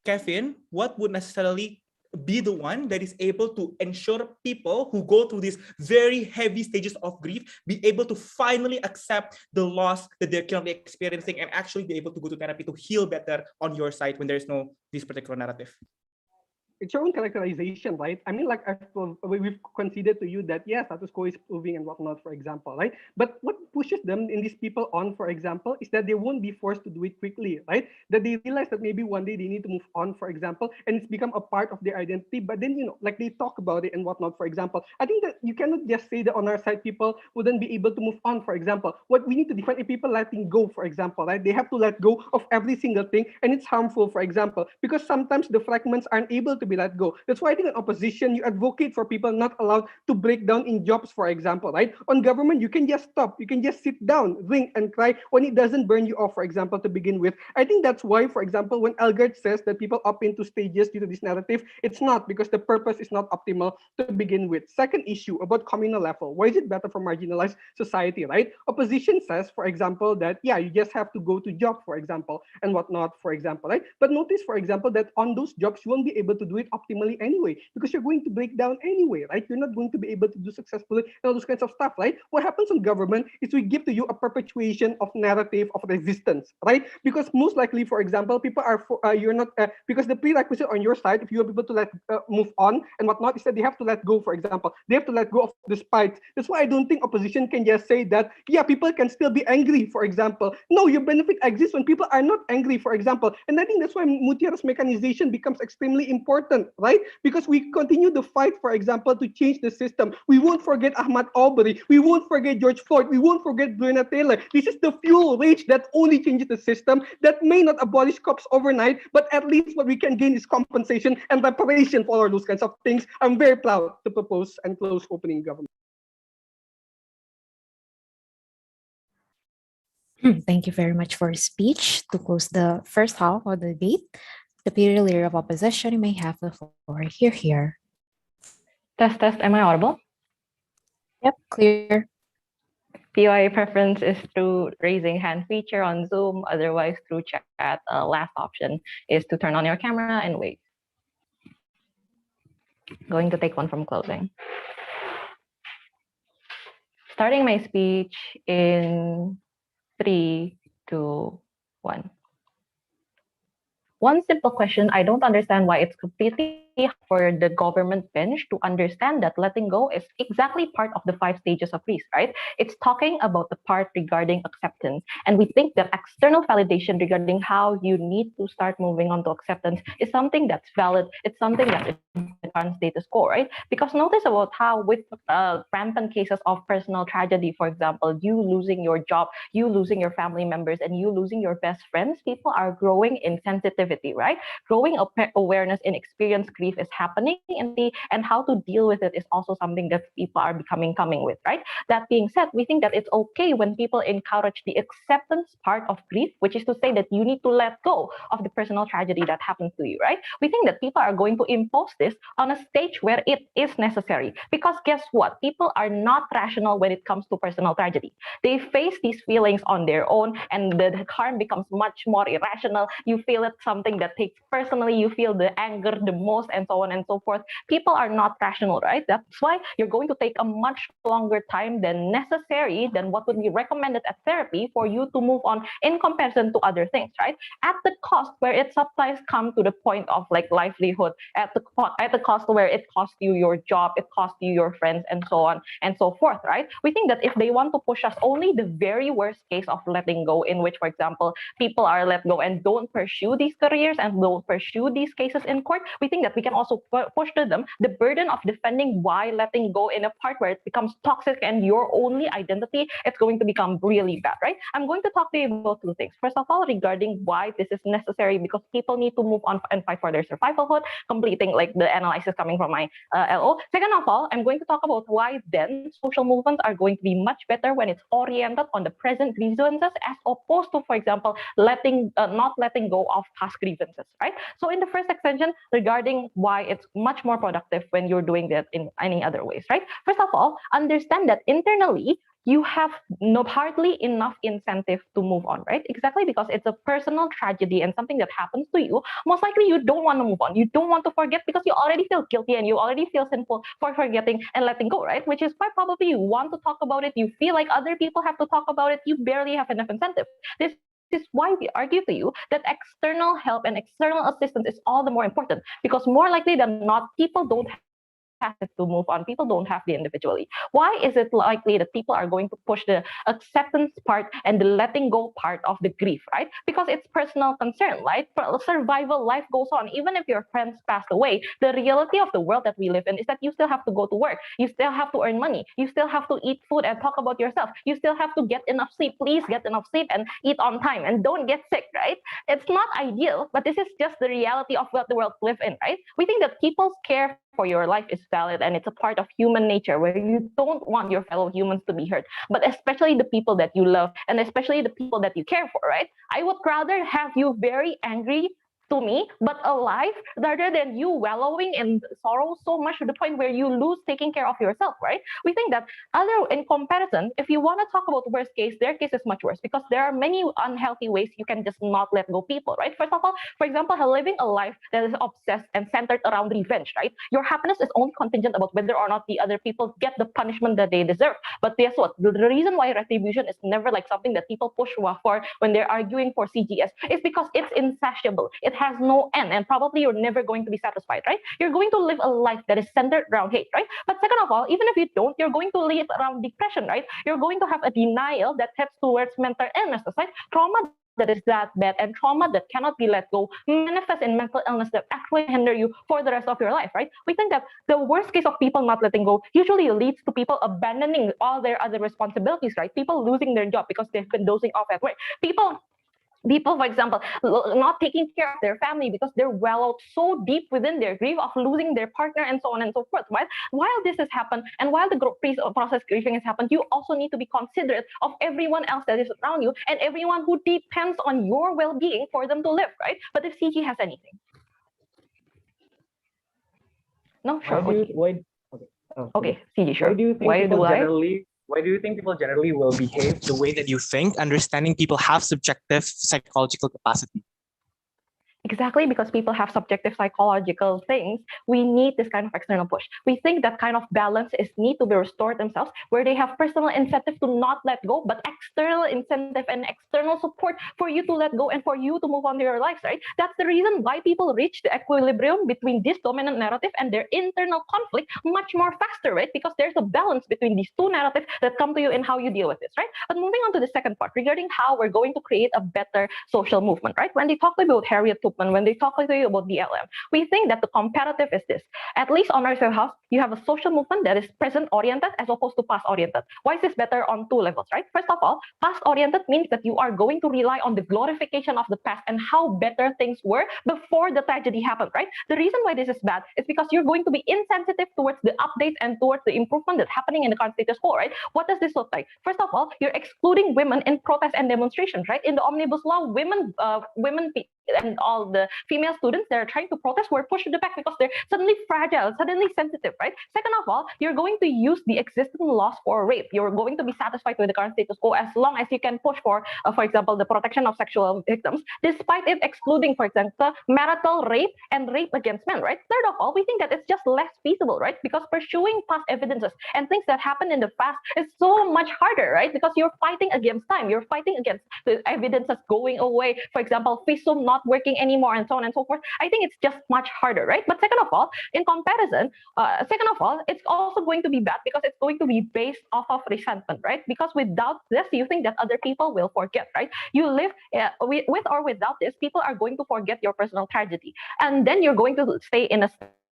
S5: Kevin, what would necessarily be the one that is able to ensure people who go through these very heavy stages of grief be able to finally accept the loss that they're currently experiencing and actually be able to go to therapy to heal better on your side when there's no this particular narrative?
S3: It's your own characterization, right? I mean, like we've conceded to you that yes, status quo is proving and whatnot, for example, right? But what pushes them in these people on, for example, is that they won't be forced to do it quickly, right? That they realize that maybe one day they need to move on, for example, and it's become a part of their identity. But then, like they talk about it and whatnot, for example. I think that you cannot just say that on our side people wouldn't be able to move on, for example. What we need to define is people letting go, for example, right? They have to let go of every single thing, and it's harmful, for example, because sometimes the fragments aren't able to be let go. That's why I think in opposition, you advocate for people not allowed to break down in jobs, for example, right? On government, you can just stop. You can just sit down, ring, and cry when it doesn't burn you off, for example, to begin with. I think that's why, for example, when Elgert says that people opt into stages due to this narrative, it's not because the purpose is not optimal to begin with. Second issue about communal level. Why is it better for marginalized society, right? Opposition says, for example, that, yeah, you just have to go to job, for example, and whatnot, for example, right? But notice, for example, that on those jobs, you won't be able to do it optimally anyway, because you're going to break down anyway, right? You're not going to be able to do successfully and all those kinds of stuff, right? What happens in government is we give to you a perpetuation of narrative of resistance, right? Because most likely, for example, people are you're not because the prerequisite on your side, if you are able to let move on and whatnot, is that they have to let go. For example, they have to let go of the spite. That's why I don't think opposition can just say that, yeah, people can still be angry. For example, no, your benefit exists when people are not angry. For example, and I think that's why Mutiara's mechanization becomes extremely important, right? Because we continue the fight, for example, to change the system. We won't forget Ahmaud Arbery. We won't forget George Floyd. We won't forget Breonna Taylor. This is the fuel rage that only changes the system, that may not abolish cops overnight, but at least what we can gain is compensation and reparation for all those kinds of things. I'm very proud to propose and close opening government.
S2: Thank you very much for your speech. To close the first half of the debate, Deputy Leader of Opposition, you may have the floor. Here.
S7: Test, am I audible?
S2: Yep, clear.
S7: POI preference is through raising hand feature on Zoom, otherwise through chat. Last option is to turn on your camera and wait. Going to take one from closing. Starting my speech in 3, 2, 1. One simple question, I don't understand why it's completely for the government bench to understand that letting go is exactly part of the 5 stages of grief, right? It's talking about the part regarding acceptance. And we think that external validation regarding how you need to start moving on to acceptance is something that's valid. It's something that is the current status quo, right? Because notice about how with rampant cases of personal tragedy, for example, you losing your job, you losing your family members, and you losing your best friends, people are growing in sensitivity, right? Growing awareness in experience grief grief is happening and how to deal with it is also something that people are coming with, right? That being said, we think that it's okay when people encourage the acceptance part of grief, which is to say that you need to let go of the personal tragedy that happens to you, right? We think that people are going to impose this on a stage where it is necessary, because guess what? People are not rational when it comes to personal tragedy. They face these feelings on their own, and the harm becomes much more irrational. You feel it something that takes personally, you feel the anger the most, and so on and so forth. People are not rational, right? That's why you're going to take a much longer time than necessary, than what would be recommended at therapy for you to move on in comparison to other things, right? At the cost where it supplies come to the point of like livelihood, at the cost where it costs you your job, it costs you your friends, and so on and so forth, right? We think that if they want to push us only the very worst case of letting go, in which, for example, people are let go and don't pursue these careers and don't pursue these cases in court, we think that we can also push to them the burden of defending why letting go in a part where it becomes toxic and your only identity, it's going to become really bad, right? I'm going to talk to you about two things. First of all, regarding why this is necessary, because people need to move on and fight for their survivalhood, completing like the analysis coming from my LO. Second of all, I'm going to talk about why then social movements are going to be much better when it's oriented on the present grievances, as opposed to, for example, not letting go of past grievances, right? So in the first extension, regarding why it's much more productive when you're doing that in any other ways, right? First of all, understand that internally, you have hardly enough incentive to move on, right? Exactly, because it's a personal tragedy and something that happens to you. Most likely, you don't want to move on. You don't want to forget because you already feel guilty and you already feel sinful for forgetting and letting go, right? Which is why probably you want to talk about it. You feel like other people have to talk about it. You barely have enough incentive. This is why we argue to you that external help and external assistance is all the more important, because more likely than not, people don't have to move on. People don't have the individually. Why is it likely that people are going to push the acceptance part and the letting go part of the grief, right? Because it's personal concern, right? Survival, life goes on. Even if your friends passed away, the reality of the world that we live in is that you still have to go to work. You still have to earn money. You still have to eat food and talk about yourself. You still have to get enough sleep. Please get enough sleep and eat on time and don't get sick, right? It's not ideal, but this is just the reality of what the world live in, right? We think that people's care for your life is valid, and it's a part of human nature where you don't want your fellow humans to be hurt, but especially the people that you love and especially the people that you care for, right? I would rather have you very angry to me, but alive, rather than you wallowing in sorrow so much to the point where you lose taking care of yourself, right? We think that in comparison, if you want to talk about worst case, their case is much worse because there are many unhealthy ways you can just not let go people, right? First of all, for example, living a life that is obsessed and centered around revenge, right? Your happiness is only contingent about whether or not the other people get the punishment that they deserve. But guess what? The reason why retribution is never like something that people push for when they're arguing for CGS is because it's insatiable. It has no end, and probably you're never going to be satisfied, right? You're going to live a life that is centered around hate, right? But second of all, even if you don't, you're going to live around depression, right? You're going to have a denial that heads towards mental illnesses, right? Trauma that is that bad and trauma that cannot be let go manifest in mental illness that actually hinder you for the rest of your life, right? We think that the worst case of people not letting go usually leads to people abandoning all their other responsibilities, right? People losing their job because they've been dozing off at work. People, for example, not taking care of their family because they're wallowed so deep within their grief of losing their partner and so on and so forth. While this has happened and while the process grieving has happened, you also need to be considerate of everyone else that is around you and everyone who depends on your well-being for them to live, right? But if CG has anything. No, sure. Okay, CG, sure.
S5: Why do you think people generally will behave the way that you think, understanding people have subjective psychological capacity?
S7: Exactly, because people have subjective psychological things, we need this kind of external push. We think that kind of balance is need to be restored themselves, where they have personal incentive to not let go, but external incentive and external support for you to let go and for you to move on to your lives, right? That's the reason why people reach the equilibrium between this dominant narrative and their internal conflict much more faster, right? Because there's a balance between these two narratives that come to you in how you deal with this, right? But moving on to the second part, regarding how we're going to create a better social movement, right? When they talked about Harriet Tubman participant when they talk to you about BLM. We think that the comparative is this. At least on our house, you have a social movement that is present-oriented as opposed to past-oriented. Why is this better on two levels, right? First of all, past-oriented means that you are going to rely on the glorification of the past and how better things were before the tragedy happened, right? The reason why this is bad is because you're going to be insensitive towards the updates and towards the improvement that's happening in the current status quo, right? What does this look like? First of all, you're excluding women in protests and demonstrations, right? In the omnibus law, women and all the female students that are trying to protest were pushed to the back because they're suddenly fragile, suddenly sensitive, right? Second of all, you're going to use the existing laws for rape. You're going to be satisfied with the current status quo as long as you can push for example, the protection of sexual victims, despite it excluding, for example, marital rape and rape against men, right? Third of all, we think that it's just less feasible, right? Because pursuing past evidences and things that happened in the past is so much harder, right? Because you're fighting against time. You're fighting against the evidences going away. For example, FISUM not working anymore and so on and so forth. I think it's just much harder, right? But second of all, in comparison, it's also going to be bad because it's going to be based off of resentment, right? Because without this, you think that other people will forget, right? You live with or without this, people are going to forget your personal tragedy. And then you're going to stay in a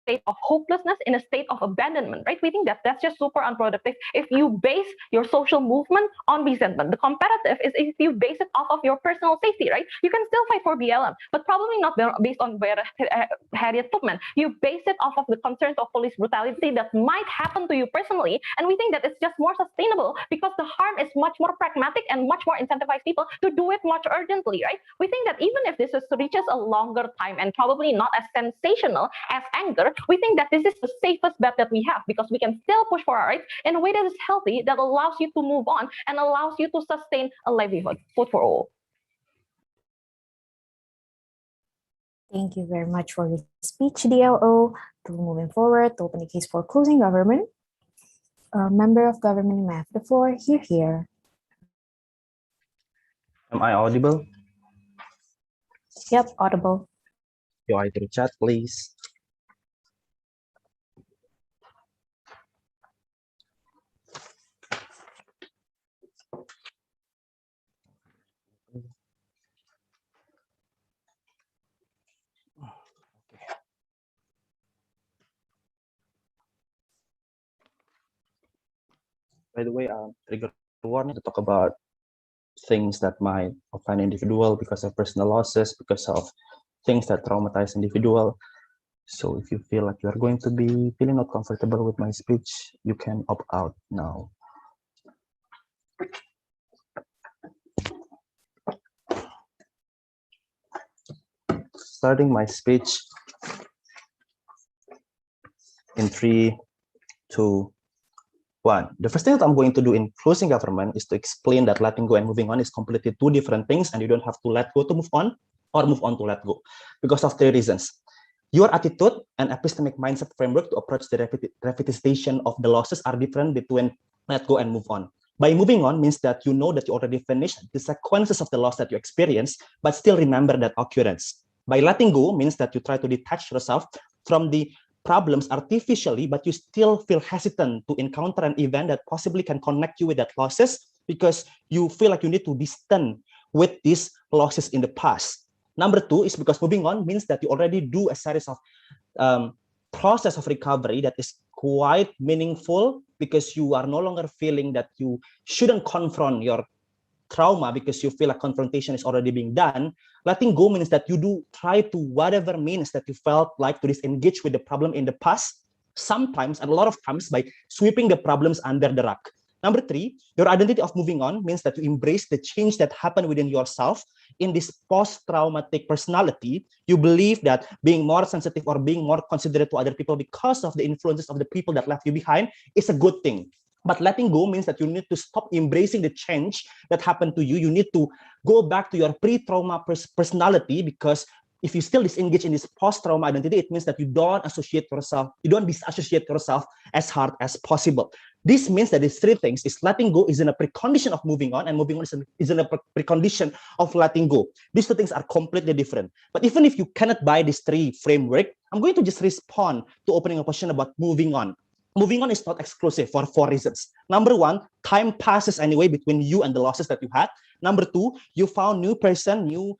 S7: state of hopelessness, in a state of abandonment, right? We think that that's just super unproductive if you base your social movement on resentment. The comparative is if you base it off of your personal safety, right? You can still fight for BLM, but probably not based on Harriet Tubman. You base it off of the concerns of police brutality that might happen to you personally, and we think that it's just more sustainable because the harm is much more pragmatic and much more incentivize people to do it much urgently, right? We think that even if this reaches a longer time and probably not as sensational as anger, we think that this is the safest bet that we have because we can still push for our rights in a way that is healthy, that allows you to move on and allows you to sustain a livelihood. Food for all.
S2: Thank you very much for your speech, DLO. To moving forward, to open the case for closing government. Member of government, you may have the floor. Here.
S6: Am I audible?
S2: Yep, audible.
S6: Your eye through chat, please. By the way, trigger warning to talk about things that might offend individual because of personal losses, because of things that traumatize individual. So if you feel like you are going to be feeling not comfortable with my speech, you can opt out now. Starting my speech in 3, 2, 1. The first thing that I'm going to do in closing government is to explain that letting go and moving on is completely two different things, and you don't have to let go to move on or move on to let go because of 3 reasons. Your attitude and epistemic mindset framework to approach the revitalization of the losses are different between let go and move on. By moving on means that you know that you already finished the sequences of the loss that you experienced, but still remember that occurrence. By letting go means that you try to detach yourself from the problems artificially, but you still feel hesitant to encounter an event that possibly can connect you with that losses because you feel like you need to distance with these losses in the past. Number 2 is because moving on means that you already do a series of process of recovery that is quite meaningful because you are no longer feeling that you shouldn't confront your trauma because you feel like confrontation is already being done. Letting go means that you do try to whatever means that you felt like to disengage with the problem in the past, sometimes and a lot of times by sweeping the problems under the rug. Number 3, your identity of moving on means that you embrace the change that happened within yourself in this post-traumatic personality. You believe that being more sensitive or being more considerate to other people because of the influences of the people that left you behind is a good thing. But letting go means that you need to stop embracing the change that happened to you. You need to go back to your pre-trauma personality because if you still disengage in this post-trauma identity, it means that you don't disassociate yourself as hard as possible. This means that these 3 things is letting go isn't a precondition of moving on, and moving on isn't a precondition of letting go. These 2 things are completely different. But even if you cannot buy these 3 framework, I'm going to just respond to opening a question about moving on. Moving on is not exclusive for 4 reasons. Number 1, time passes anyway between you and the losses that you had. Number 2, you found new person, new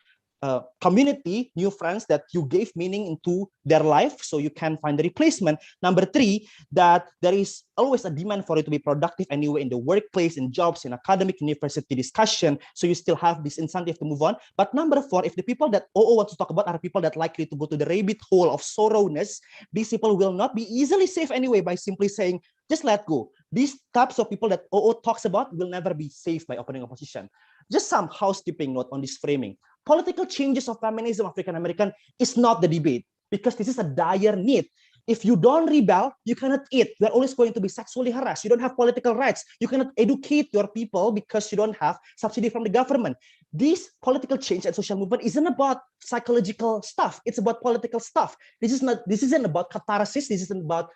S6: community, new friends that you gave meaning into their life, so you can find the replacement. Number 3, that there is always a demand for you to be productive anyway in the workplace, in jobs, in academic, university discussion, so you still have this incentive to move on. But number 4, if the people that OO want to talk about are people that likely to go to the rabbit hole of sorrowness, these people will not be easily saved anyway by simply saying, just let go. These types of people that OO talks about will never be saved by opening opposition. Just some housekeeping note on this framing. Political changes of feminism African American is not the debate, because this is a dire need. If you don't rebel, you cannot eat. You are always going to be sexually harassed. You don't have political rights. You cannot educate your people because you don't have subsidy from the government. This political change and social movement isn't about psychological stuff. It's about political stuff. This isn't about catharsis. This isn't about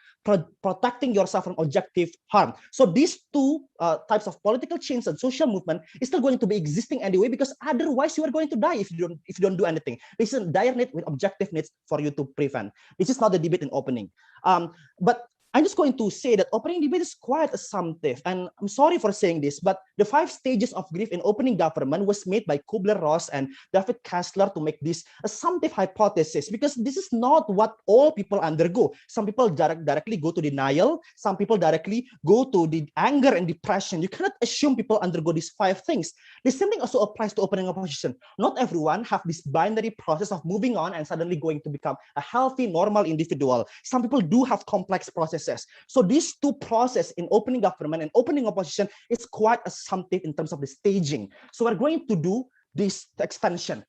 S6: protecting yourself from objective harm. So these two types of political change and social movement is still going to be existing anyway, because otherwise you are going to die if you don't do anything. This is a dire need with objective needs for you to prevent. This is not the debate in opening. But I'm just going to say that opening debate is quite assumptive, and I'm sorry for saying this, but the 5 stages of grief in opening government was made by Kubler-Ross and David Kessler to make this assumptive hypothesis, because this is not what all people undergo. Some people directly go to denial. Some people directly go to the anger and depression. You cannot assume people undergo these 5 things. The same thing also applies to opening opposition. Not everyone have this binary process of moving on and suddenly going to become a healthy, normal individual. Some people do have complex processes. So these 2 processes in opening government and opening opposition is quite assumptive in terms of the staging. So we're going to do this extension.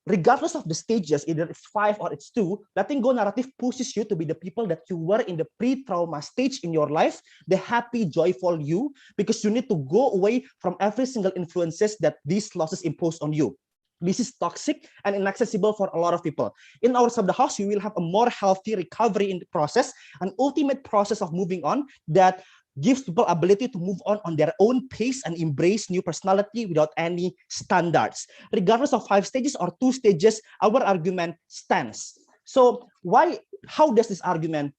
S6: Regardless of the stages, either it's 5 or it's 2, letting go narrative pushes you to be the people that you were in the pre-trauma stage in your life, the happy, joyful you, because you need to go away from every single influences that these losses impose on you. This is toxic and inaccessible for a lot of people. In our sub the house, we will have a more healthy recovery in the process, an ultimate process of moving on that gives people ability to move on their own pace and embrace new personality without any standards. Regardless of 5 stages or 2 stages, our argument stands. So how does this argument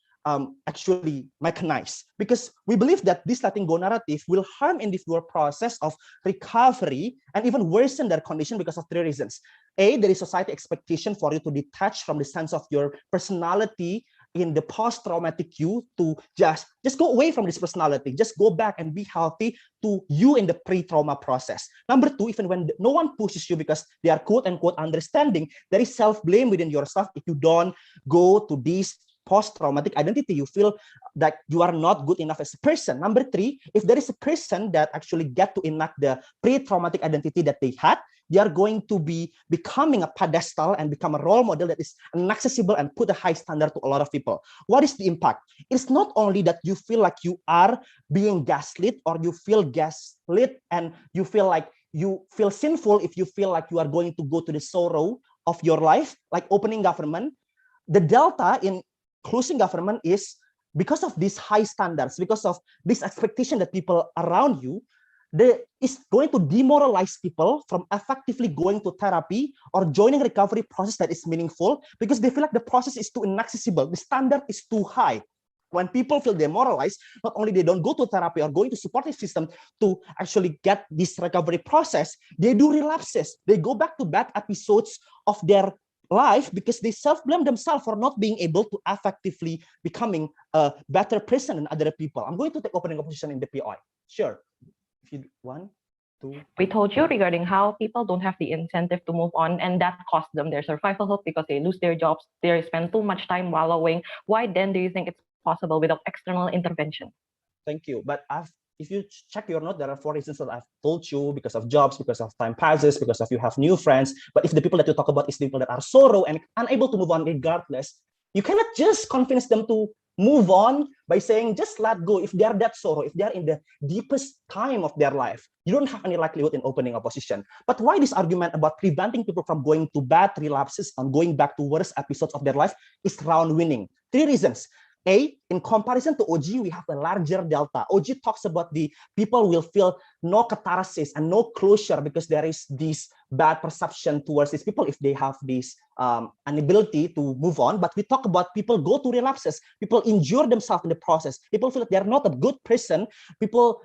S6: actually mechanize? Because we believe that this letting go narrative will harm individual process of recovery and even worsen their condition because of 3 reasons. A, there is society expectation for you to detach from the sense of your personality in the post-traumatic you, to just go away from this personality, just go back and be healthy to you in the pre-trauma process. Number 2, even when no one pushes you because they are quote-unquote understanding, there is self-blame within yourself if you don't go to this post-traumatic identity. You feel that you are not good enough as a person. Number 3, if there is a person that actually get to enact the pre-traumatic identity that they had, they are going to be becoming a pedestal and become a role model that is inaccessible and put a high standard to a lot of people. What is the impact? It's not only that you feel like you are being gaslit, or you feel gaslit and you feel sinful if you feel like you are going to go to the sorrow of your life, like opening government. The delta in closing government is because of these high standards, because of this expectation that people around you, is going to demoralize people from effectively going to therapy or joining recovery process that is meaningful, because they feel like the process is too inaccessible, the standard is too high. When people feel demoralized, not only they don't go to therapy or going to supportive system to actually get this recovery process, they do relapses. They go back to bad episodes of their life because they self-blame themselves for not being able to effectively becoming a better person than other people. I'm going to take opening opposition in the POI. Sure. If you 1, 2.
S7: We told you regarding how people don't have the incentive to move on, and that costs them their survival hope because they lose their jobs, they spend too much time wallowing. Why then do you think it's possible without external intervention?
S6: Thank you. But if you check your note, there are 4 reasons that I've told you: because of jobs, because of time passes, because of you have new friends. But if the people that you talk about is the people that are sorrow and unable to move on regardless, you cannot just convince them to move on by saying just let go. If they are that sorrow, if they are in the deepest time of their life, you don't have any likelihood in opening opposition. But why this argument about preventing people from going to bad relapses and going back to worse episodes of their life is round winning? 3 reasons. A, in comparison to OG, we have a larger delta. OG talks about the people will feel no catharsis and no closure because there is this bad perception towards these people if they have this inability to move on. But we talk about people go to relapses, people injure themselves in the process, people feel that they're not a good person, people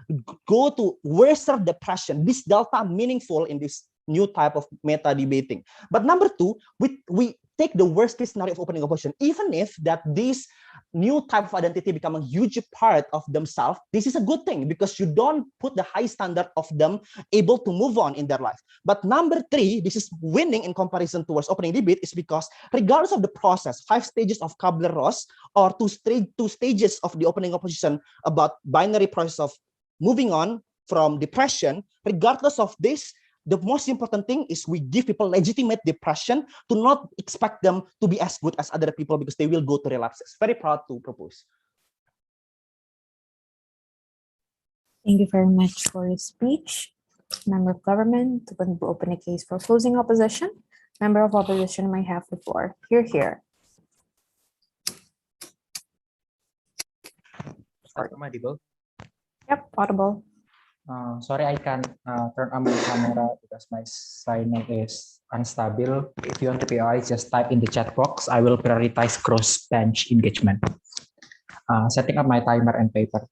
S6: go to worse depression. This delta meaningful in this new type of meta debating. But number two, we take the worst case scenario of opening opposition. Even if that this new type of identity become a huge part of themselves, this is a good thing because you don't put the high standard of them able to move on in their life. But number three, this is winning in comparison towards opening debate is because regardless of the process, 5 stages of Kabler-Ross or two stages of the opening opposition about binary process of moving on from depression, regardless of this, the most important thing is we give people legitimate depression to not expect them to be as good as other people because they will go to relapses. Very proud to propose.
S2: Thank you very much for your speech. Member of government to open a case for closing opposition. Member of opposition may have the floor. Here.
S8: Am I audible?
S2: Yep, audible.
S8: Sorry, I can't turn on my camera because my signal is unstable. If you want to POI, just type in the chat box. I will prioritize cross-bench engagement. Setting up my timer and paper.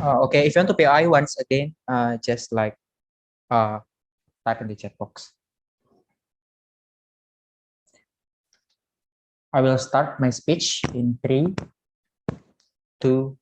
S8: Okay, if you want to POI once again, just like type in the chat box. I will start my speech in 3, 2,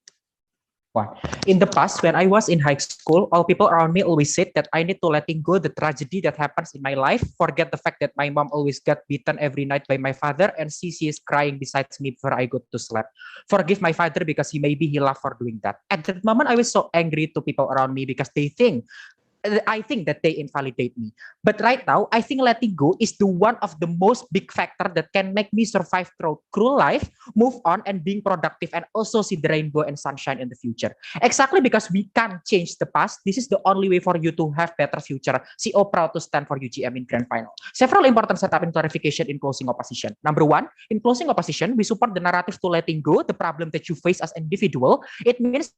S8: 1. In the past, when I was in high school, all people around me always said that I need to letting go the tragedy that happens in my life, forget the fact that my mom always got beaten every night by my father, and she is crying beside me before I go to sleep. Forgive my father because he laughed for doing that. At that moment, I was so angry to people around me because I think that they invalidate me. But right now, I think letting go is the one of the most big factor that can make me survive through cruel life, move on, and being productive, and also see the rainbow and sunshine in the future. Exactly because we can't change the past. This is the only way for you to have better future. CO proud to stand for UGM in grand final. Several important setup and clarification in closing opposition. Number one, in closing opposition, we support the narrative to letting go the problem that you face as an individual. It means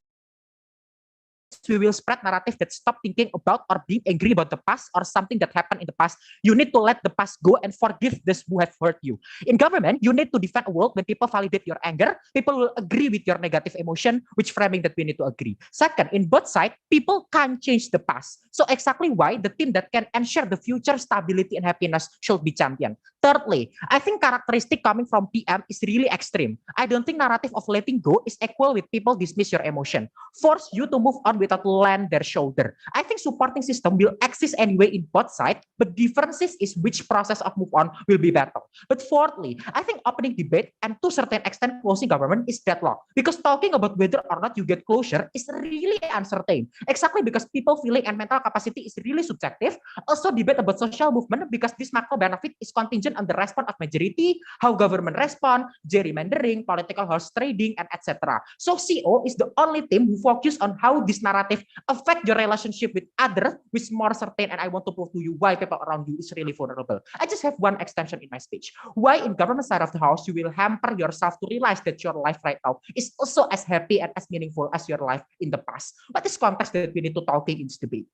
S8: we will spread narrative that stop thinking about or being angry about the past or something that happened in the past. You need to let the past go and forgive those who have hurt you. In government, you need to defend a world when people validate your anger, people will agree with your negative emotion, which framing that we need to agree. Second, in both sides, people can't change the past. So exactly why the team that can ensure the future stability and happiness should be championed. Thirdly, I think characteristic coming from PM is really extreme. I don't think narrative of letting go is equal with people dismiss your emotion, force you to move on without land their shoulder. I think supporting system will exist anyway in both sides, but differences is which process of move on will be better. But fourthly, I think opening debate and to a certain extent closing government is deadlock because talking about whether or not you get closure is really uncertain. Exactly because people feeling and mental capacity is really subjective. Also debate about social movement because this macro benefit is contingent on the response of majority, how government respond, gerrymandering, political horse trading, and etc. So CO is the only team who focus on how this narrative affect your relationship with others with more certain, and I want to prove to you why people around you is really vulnerable. I just have one extension in my speech. Why in government side of the house you will hamper yourself to realize that your life right now is also as happy and as meaningful as your life in the past. What is context that we need to talk in this debate?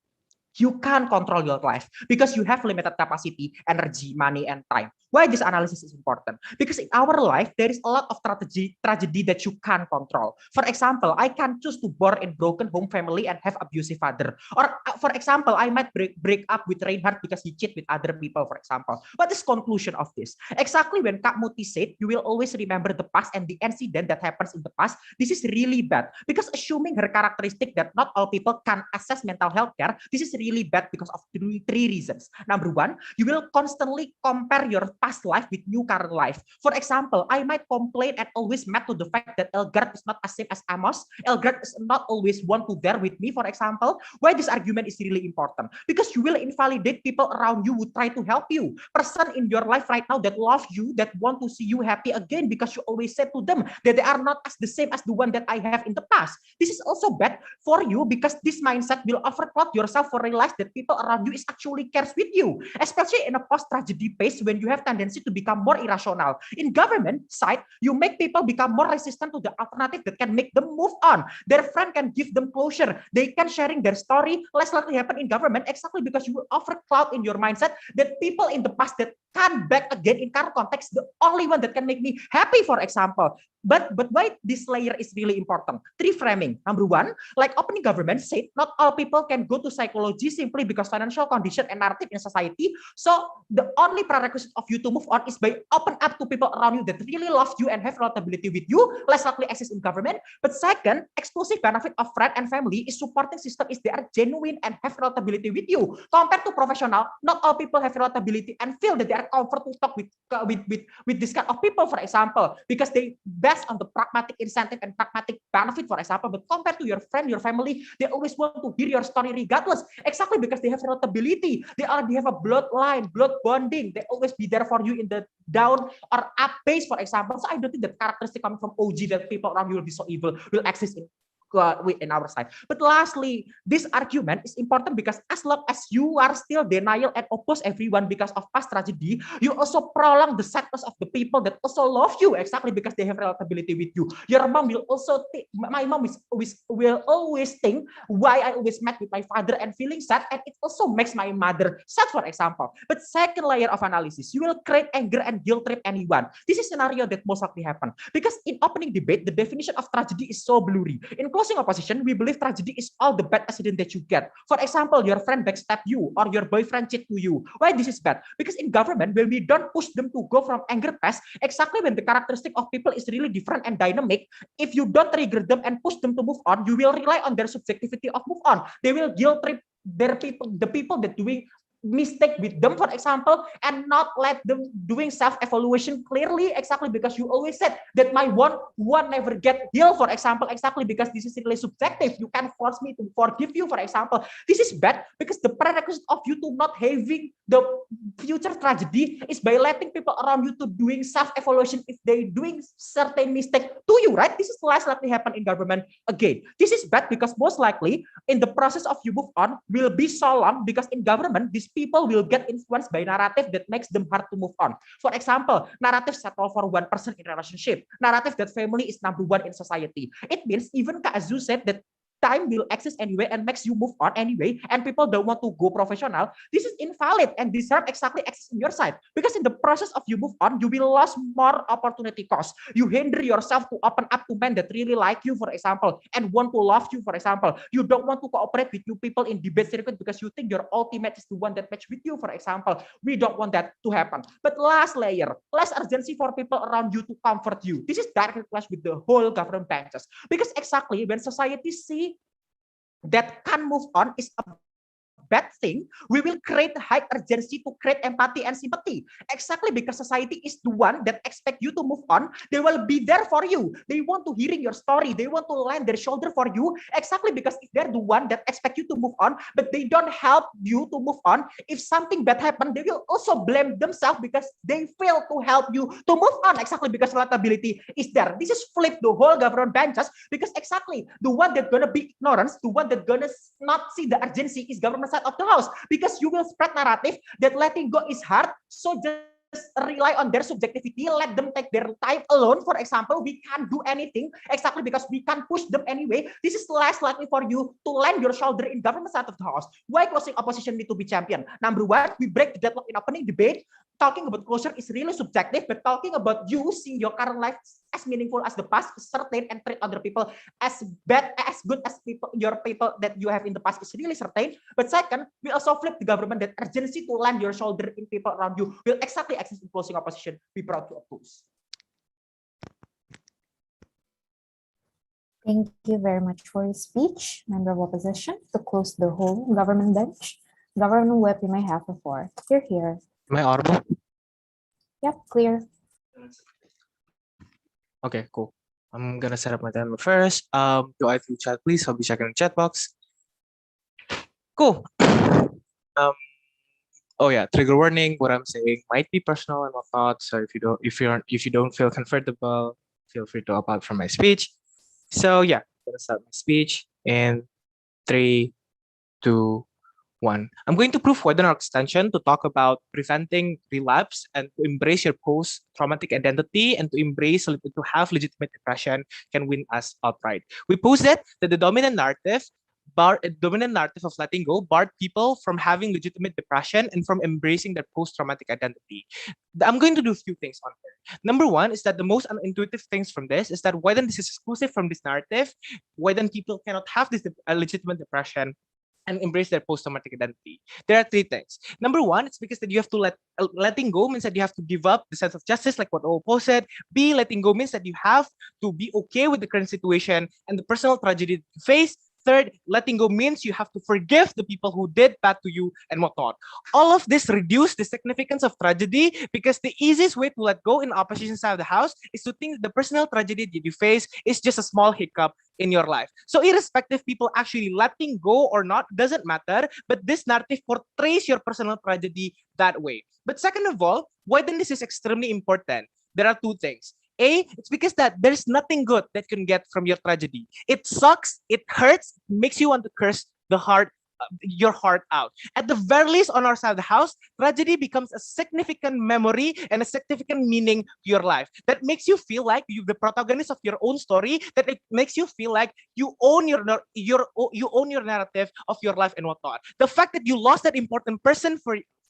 S8: You can't control your life because you have limited capacity, energy, money, and time. Why this analysis is important? Because in our life, there is a lot of tragedy that you can't control. For example, I can choose to born in broken home family and have abusive father. Or for example, I might break up with Reinhardt because he cheat with other people, for example. What is conclusion of this? Exactly when Kak Muti said, you will always remember the past and the incident that happens in the past. This is really bad because assuming her characteristic that not all people can access mental health care, this is really bad because of three reasons. Number one, you will constantly compare your past life with new current life. For example, I might complain and always mad to the fact that Elgard is not as same as Amos. Elgard is not always want to there with me, for example. Why this argument is really important? Because you will invalidate people around you who try to help you. Person in your life right now that love you, that want to see you happy again because you always said to them that they are not as the same as the one that I have in the past. This is also bad for you because this mindset will overcloud yourself for realize that people around you is actually cares with you, especially in a post-tragedy phase when you have tendency to become more irrational. In government side, you make people become more resistant to the alternative that can make them move on. Their friend can give them closure. They can sharing their story. Less likely happen in government exactly because you will overcloud in your mindset that people in the past that come back again in current context, the only one that can make me happy, for example. But why this layer is really important? Three framing. Number one, like opening government said, not all people can go to psychology simply because financial condition and narrative in society. So the only prerequisite of you to move on is by open up to people around you that really love you and have relatability with you, less likely access in government. But second, exclusive benefit of friend and family is supporting system is they are genuine and have relatability with you. Compared to professional, not all people have relatability and feel that they are comfortable to talk with this kind of people, for example, because they based on the pragmatic incentive and pragmatic benefit, for example. But compared to your friend, your family, they always want to hear your story regardless, exactly because they have relatability. They have a bloodline, blood bonding. They always be there for you in the down or up phase, for example. So I don't think that characteristic coming from OG that people around you will be so evil will exist in our side. But lastly, this argument is important because as long as you are still denial and oppose everyone because of past tragedy, you also prolong the sadness of the people that also love you exactly because they have relatability with you. Your mom will also my mom will always think why I always met with my father and feeling sad, and it also makes my mother sad, for example. But second layer of analysis, you will create anger and guilt trip anyone. This is scenario that most likely happen because in opening debate, the definition of tragedy is so blurry. In closing opposition, we believe tragedy is all the bad accident that you get. For example, your friend backstab you or your boyfriend cheat to you. Why this is bad? Because in government, when we don't push them to go from anger past, exactly when the characteristic of people is really different and dynamic, if you don't trigger them and push them to move on, you will rely on their subjectivity of move on. They will guilt trip their people, the people that doing mistake with them, for example, and not let them doing self-evaluation clearly, exactly because you always said that my one never get healed, for example, exactly because this is really subjective. You can force me to forgive you, for example. This is bad because the prerequisite of you to not having the future tragedy is by letting people around you to doing self-evaluation if they doing certain mistake to you, right? This is less likely happen in government again. This is bad because most likely in the process of you move on will be so long because in government this people will get influenced by narrative that makes them hard to move on. For example, narrative settle for one person in relationship, narrative that family is number one in society. It means even Kak Azu said that time will exist anyway and makes you move on anyway, and people don't want to go professional. This is invalid and deserve exactly exist in your side because in the process of you move on, you will lose more opportunity cost. You hinder yourself to open up to men that really like you, for example, and want to love you, for example. You don't want to cooperate with you people in debate circuit because you think your ultimate is the one that match with you, for example. We don't want that to happen. But last layer, less urgency for people around you to comfort you. This is directly clash with the whole government branches because exactly when society see that can move on is a bad thing, we will create high urgency to create empathy and sympathy. Exactly because society is the one that expect you to move on. They will be there for you. They want to hearing your story. They want to lend their shoulder for you. Exactly because if they're the one that expect you to move on, but they don't help you to move on, if something bad happen, they will also blame themselves because they fail to help you to move on. Exactly because relatability is there. This is flip the whole government branches because exactly the one that gonna be ignorance, the one that gonna not see the urgency is government side of the house because you will spread narrative that letting go is hard. So just rely on their subjectivity, let them take their time alone. For example, we can't do anything exactly because we can't push them anyway. This is less likely for you to land your shoulder in government side of the house. Why closing opposition need to be champion? Number one, we break the deadlock in opening debate. Talking about closure is really subjective, but talking about you seeing your current life as meaningful as the past is certain, and treat other people as bad, as good as people, your people that you have in the past is really certain. But second, we also flip the government that urgency to land your shoulder in people around you will exactly exist in closing opposition. Be proud to oppose.
S2: Thank you very much for your speech, member of opposition. To close the whole government bench, Governor Webb, you may have the floor. You're here.
S9: Am I audible?
S2: Yep, clear.
S9: Okay, cool. I'm gonna set up my timer first. Go out through chat, please. I'll be checking the chat box. Cool. Oh yeah, trigger warning. What I'm saying might be personal and whatnot. So if you don't feel comfortable, feel free to opt out from my speech. So yeah, I'm gonna start my speech in 3, 2, One, I'm going to prove whether our extension to talk about preventing relapse and to embrace your post-traumatic identity and to have legitimate depression can win us outright. We posed that the dominant narrative of letting go barred people from having legitimate depression and from embracing their post-traumatic identity. I'm going to do a few things on here. Number one is that the most unintuitive things from this is that why then this is exclusive from this narrative, why then people cannot have this legitimate depression and embrace their post-traumatic identity. There are three things. Number one, it's because that you have to letting go means that you have to give up the sense of justice, like what Opo said. B, letting go means that you have to be okay with the current situation and the personal tragedy that you face. Third, letting go means you have to forgive the people who did bad to you and whatnot. All of this reduce the significance of tragedy because the easiest way to let go in opposition side of the house is to think that the personal tragedy that you face is just a small hiccup in your life. So irrespective people actually letting go or not doesn't matter, but this narrative portrays your personal tragedy that way. But second of all, why then this is extremely important? There are two things. A, it's because that there's nothing good that you can get from your tragedy. It sucks, it hurts, it makes you want to curse your heart out. At the very least, on our side of the house, tragedy becomes a significant memory and a significant meaning to your life. That makes you feel like you're the protagonist of your own story. That it makes you feel like you own your narrative of your life and whatnot. The fact that you lost that important person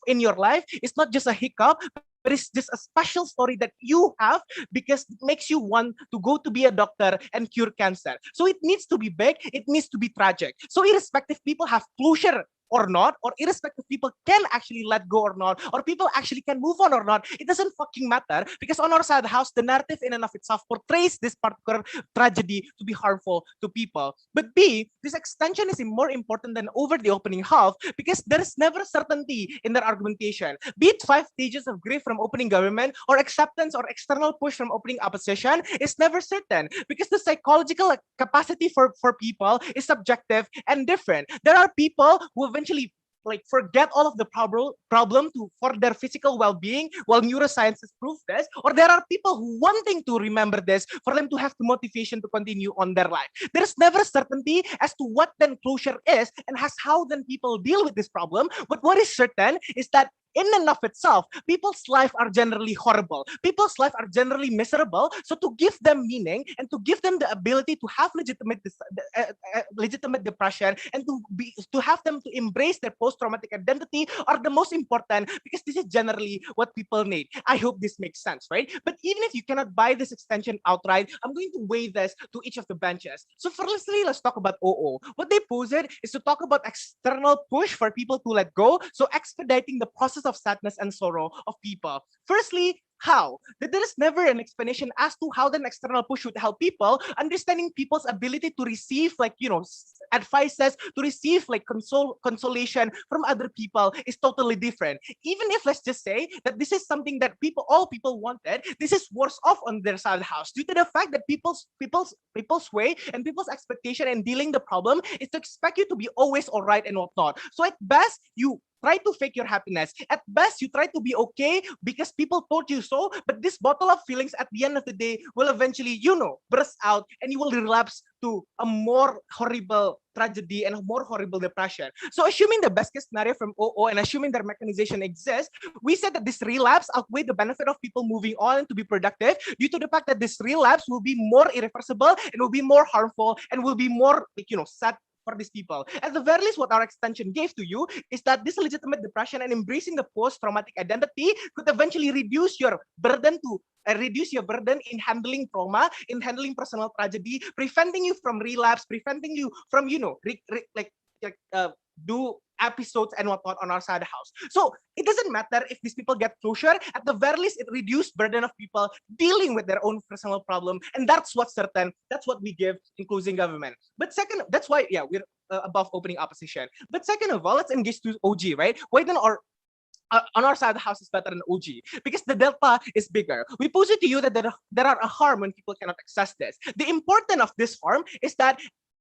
S9: in your life is not just a hiccup, but it's just a special story that you have because it makes you want to go to be a doctor and cure cancer. So it needs to be big, it needs to be tragic. So irrespective people have closure or not, or irrespective people can actually let go or not, or people actually can move on or not, it doesn't fucking matter because on our side of the house, the narrative in and of itself portrays this particular tragedy to be harmful to people. But B, this extension is more important than over the opening half because there is never certainty in their argumentation. Be it 5 stages of grief from opening government or acceptance or external push from opening opposition is never certain because the psychological capacity for people is subjective and different. There are people who eventually forget all of the problem for their physical well-being while neurosciences prove this, or there are people who wanting to remember this for them to have the motivation to continue on their life. There's never certainty as to what then closure is and how then people deal with this problem, but what is certain is that in and of itself, people's life are generally horrible. People's life are generally miserable. So to give them meaning and to give them the ability to have legitimate depression and to have them to embrace their post-traumatic identity are the most important because this is generally what people need. I hope this makes sense, right? But even if you cannot buy this extension outright, I'm going to weigh this to each of the benches. So firstly, let's talk about OO. What they posed is to talk about external push for people to let go, so expediting the process of sadness and sorrow of people. Firstly, how? That there is never an explanation as to how the external push would help people. Understanding people's ability to receive, advices, to receive consolation from other people is totally different. Even if let's just say that this is something that all people wanted, this is worse off on their side of the house due to the fact that people's way and people's expectation in dealing the problem is to expect you to be always all right and whatnot. So at best, you try to fake your happiness. At best, you try to be okay because people told you so, but this bottle of feelings at the end of the day will eventually, burst out and you will relapse to a more horrible tragedy and a more horrible depression. So assuming the best case scenario from OO and assuming their mechanization exists, we said that this relapse outweigh the benefit of people moving on to be productive due to the fact that this relapse will be more irreversible and will be more harmful and will be more, sad for these people. At the very least, what our extension gave to you is that this legitimate depression and embracing the post-traumatic identity could eventually reduce your burden in handling trauma, in handling personal tragedy, preventing you from relapse, preventing you from, do episodes and whatnot on our side of the house. So it doesn't matter if these people get closure. At the very least, it reduced burden of people dealing with their own personal problem, and that's what's certain. That's what we give in closing government. But second, that's why we're above opening opposition. But second of all, let's engage to OG, right? Why then on our side of the house is better than OG because the delta is bigger. We pose it to you that there are a harm when people cannot access this. The importance of this harm is that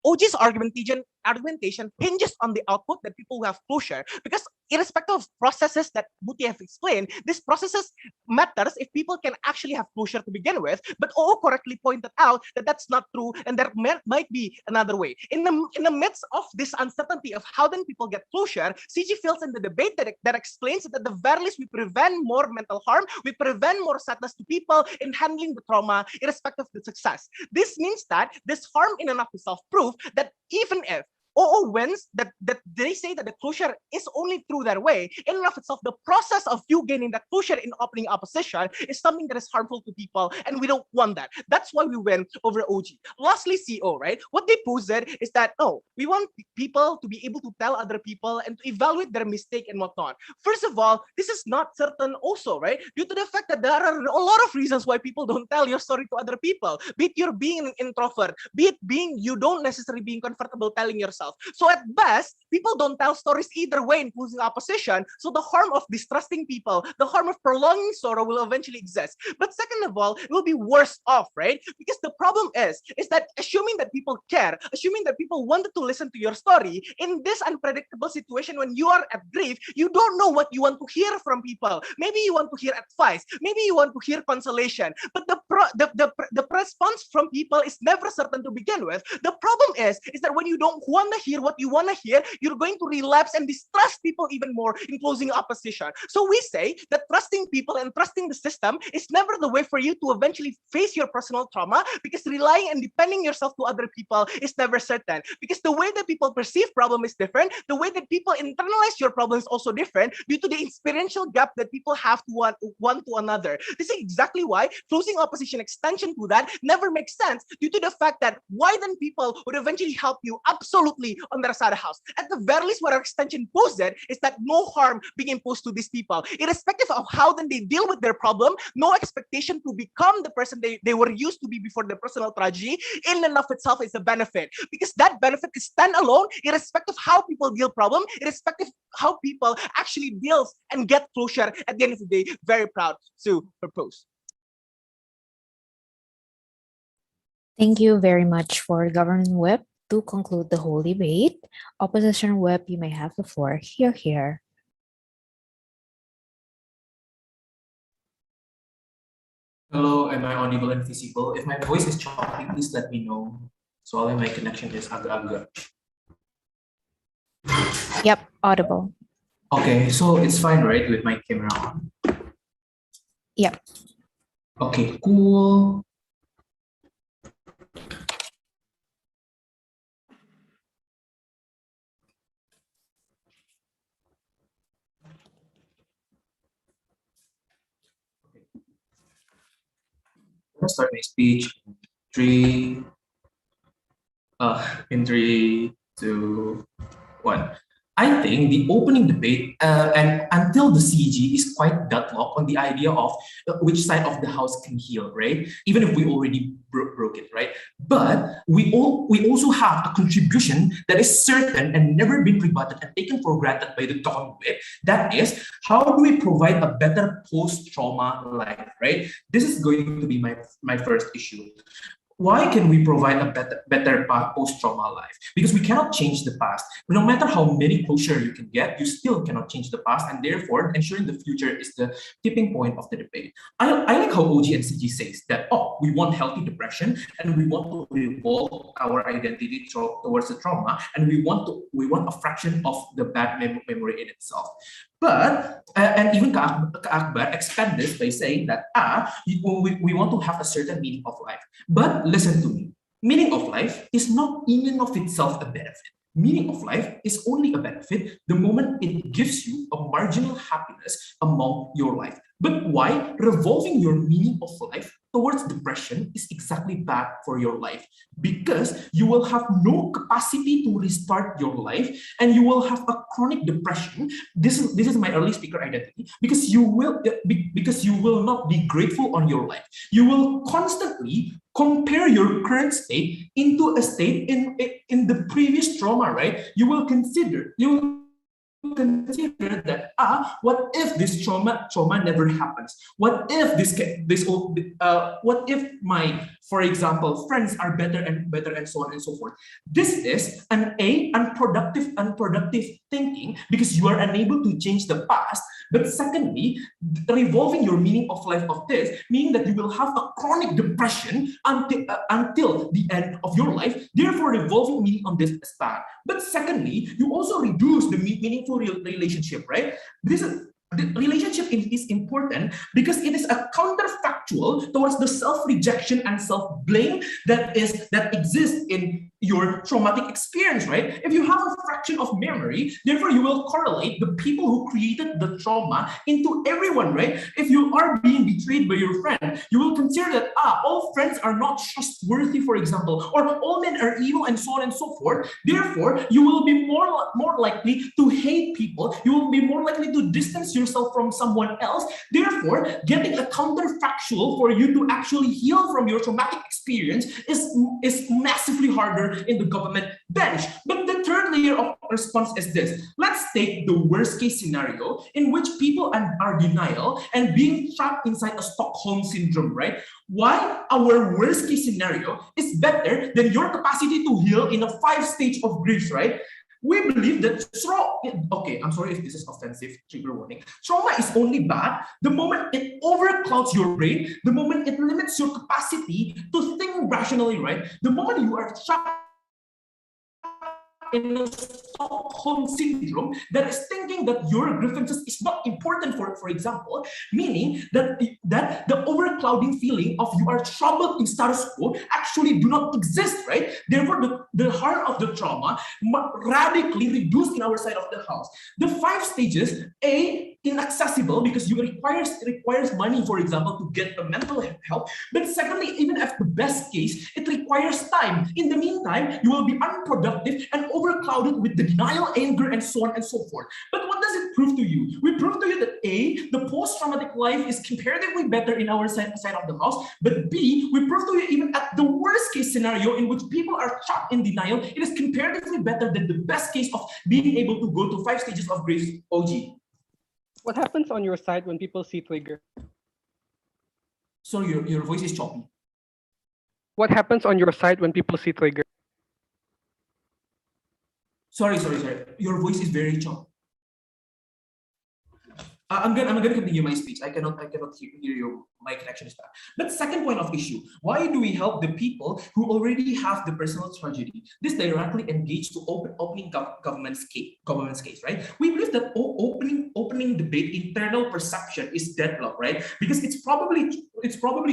S9: OG's argumentation hinges on the output that people who have closure, because irrespective of processes that Buti have explained, these processes matters if people can actually have closure to begin with. But OO correctly pointed out that that's not true, and there might be another way. In the midst of this uncertainty of how then people get closure, CG feels in the debate that explains that at the very least we prevent more mental harm, we prevent more sadness to people in handling the trauma, irrespective of the success. This means that this harm in and of itself prove that even if OO wins, that they say that the closure is only through their way, in and of itself, the process of you gaining that closure in opening opposition is something that is harmful to people, and we don't want that. That's why we win over OG. Lastly, CO, right? What they posed is that, no, we want people to be able to tell other people and to evaluate their mistake and whatnot. First of all, this is not certain also, right? Due to the fact that there are a lot of reasons why people don't tell your story to other people. Be it you're being an introvert, be it being you don't necessarily being comfortable telling yourself. So at best, people don't tell stories either way, including opposition. So the harm of distrusting people, the harm of prolonging sorrow will eventually exist. But second of all, it will be worse off, right? Because the problem is that assuming that people care, assuming that people wanted to listen to your story, in this unpredictable situation when you are at grief, you don't know what you want to hear from people. Maybe you want to hear advice, maybe you want to hear consolation, but the response from people is never certain to begin with. The problem is that when you don't want to hear what you want to hear, you're going to relapse and distrust people even more in closing opposition. So we say that trusting people and trusting the system is never the way for you to eventually face your personal trauma, because relying and depending yourself to other people is never certain. Because the way that people perceive problem is different, the way that people internalize your problem is also different due to the experiential gap that people have to one to another. This is exactly why closing opposition extension to that never makes sense, due to the fact that why then people would eventually help you absolutely on their side of the house. At the very least, what our extension posed is that no harm being imposed to these people, irrespective of how then they deal with their problem, no expectation to become the person they were used to be before their personal tragedy, in and of itself is a benefit, because that benefit is standalone, irrespective of how people deal problem, irrespective of how people actually deals and get closure at the end of the day. Very proud to propose.
S2: Thank you very much for Government Whip. To conclude the whole debate, Opposition Whip, you may have the floor. Here.
S5: Hello, am I audible and visible? If my voice is choppy, please let me know. Soalnya my connection is agak-agak.
S2: Yep, audible.
S5: Okay, so it's fine, right, with my camera on?
S2: Yep.
S5: Okay, cool. I'm gonna start my speech in three, 2, 1. I think the opening debate and until the CG is quite deadlocked on the idea of which side of the house can heal, right? Even if we already broke it, right? But we also have a contribution that is certain and never been rebutted and taken for granted by the Government Whip. That is, how do we provide a better post-trauma life, right? This is going to be my first issue. Why can we provide a better post-trauma life? Because we cannot change the past. No matter how many closure you can get, you still cannot change the past, and therefore ensuring the future is the tipping point of the debate. I like how OG and CG says that, oh, we want healthy depression and we want to evolve our identity towards the trauma, and we want a fraction of the bad memory in itself. But, and even Akbar expand this by saying that, we want to have a certain meaning of life. But listen to me, meaning of life is not in and of itself a benefit. Meaning of life is only a benefit the moment it gives you a marginal happiness among your life. But why revolving your meaning of life towards depression is exactly bad for your life? Because you will have no capacity to restart your life, and you will have a chronic depression. This is my early speaker identity, because you will not be grateful on your life. You will constantly compare your current state into a state in the previous trauma, right? You will consider that, what if this trauma never happens? What if what if my For example, friends are better and better and so on and so forth. This is an unproductive thinking because you are unable to change the past. But secondly, revolving your meaning of life of this, meaning that you will have a chronic depression until the end of your life. Therefore, revolving meaning on this is bad. But secondly, you also reduce the meaningful relationship, right? The relationship is important because it is a counterfactual towards the self-rejection and self-blame that exists in your traumatic experience, right? If you have a fraction of memory, therefore you will correlate the people who created the trauma into everyone, right? If you are being betrayed by your friend, you will consider that all friends are not trustworthy, for example, or all men are evil and so on and so forth. Therefore, you will be more likely to hate people. You will be more likely to distance yourself from someone else. Therefore, getting a counterfactual for you to actually heal from your traumatic experience is massively harder in the government bench. But the third layer of response is this. Let's take the worst case scenario in which people are denial and being trapped inside a Stockholm syndrome, right? Why our worst case scenario is better than your capacity to heal in a 5-stage of grief, right? We believe that okay, I'm sorry if this is offensive, trigger warning. Trauma is only bad the moment it overclouds your brain, the moment it limits your capacity to think rationally, right? The moment you are trapped in a Stockholm syndrome that is thinking that your grievances is not important, for example, meaning that the overclouding feeling of you are troubled in status quo actually do not exist, right? Therefore, the heart of the trauma radically reduced in our side of the house. The 5 stages, inaccessible because you requires money, for example, to get the mental help. But secondly, even at the best case, it requires time. In the meantime, you will be unproductive and overclouded with the denial, anger, and so on and so forth. But what does it prove to you? We prove to you that A, the post-traumatic life is comparatively better in our side of the house. But B, we prove to you even at the worst case scenario in which people are trapped in denial, it is comparatively better than the best case of being able to go to 5 stages of grief. OG.
S3: What happens on your side when people see trigger?
S5: Sorry, your voice is choppy.
S3: What happens on your side when people see trigger?
S5: Sorry. Your voice is very choppy. I'm gonna continue my speech. I cannot hear you. My connection is bad. But second point of issue, why do we help the people who already have the personal tragedy? This directly engaged to opening government's case, right? We believe that opening debate, internal perception is deadlock, right? Because it's probably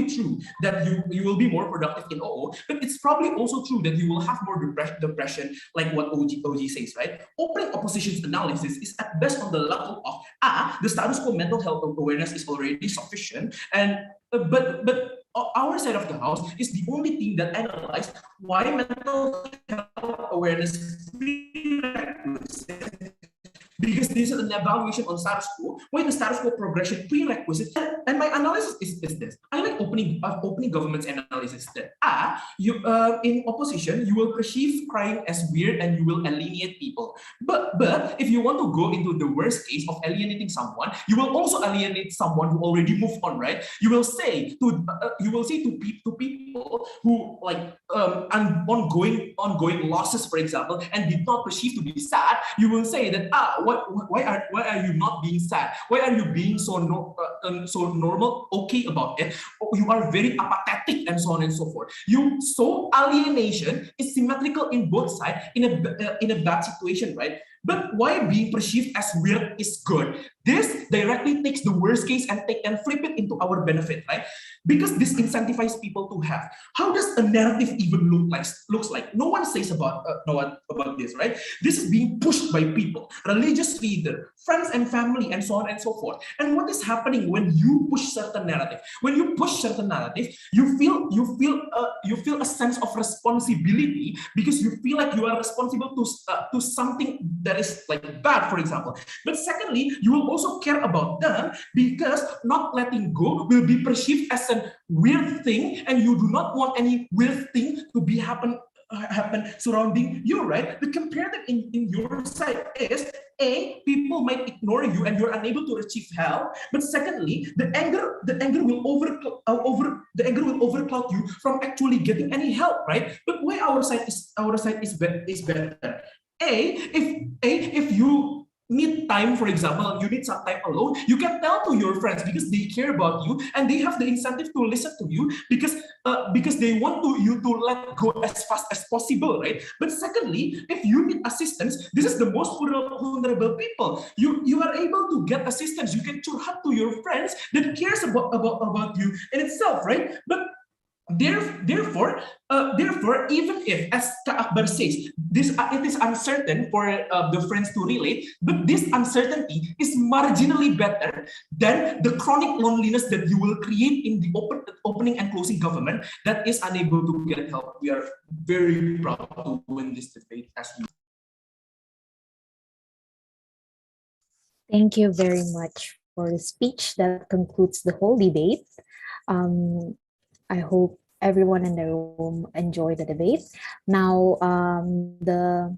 S5: true that you will be more productive in OO, but it's probably also true that you will have more depression, like what OG says, right? Opening opposition's analysis is at best on the level of the status quo mental health awareness is already sufficient, and but our side of the house is the only thing that analyzes why mental health awareness is prerequisite. Because this is an evaluation on status quo, why the status quo progression prerequisite. And my analysis is this. I like opening government's analysis that in opposition, you will perceive crying as weird and you will alienate people. But if you want to go into the worst case of alienating someone, you will also alienate someone who already moved on, right? You will say to people who like ongoing losses, for example, and did not perceive to be sad. You will say that why are you not being sad? Why are you being so normal, okay about it? You are very apathetic and so on and so forth. So alienation is symmetrical in both sides in a bad situation, right? But why being perceived as weird is good? This directly takes the worst case and flip it into our benefit, right? Because this incentivizes people to have. How does a narrative even looks like? No one says about this, right? This is being pushed by people, religious leader, friends and family, and so on and so forth. And what is happening when you push certain narrative? When you push certain narrative, you feel a sense of responsibility because you feel like you are responsible to something that is like bad, for example. But secondly, you will also care about them because not letting go will be perceived as a weird thing, and you do not want any weird thing to be happen
S10: happen surrounding you, right? The comparative in your side is A, people might ignore you and you're unable to achieve help. But secondly, the anger will overcloud you from actually getting any help, right? But why our side is better? If you need time, for example, you need some time alone, you can tell to your friends because they care about you and they have the incentive to listen to you because they want you to let go as fast as possible, right? But secondly, if you need assistance, this is the most vulnerable people. You are able to get assistance. You can turn to your friends that cares about you in itself, right? But therefore, even if, as Kak Akbar says, it is uncertain for the friends to relate, but this uncertainty is marginally better than the chronic loneliness that you will create in the opening and closing government that is unable to get help. We are very proud to win this debate as you.
S2: Thank you very much for the speech that concludes the whole debate. I hope everyone in the room enjoyed the debate. Now, the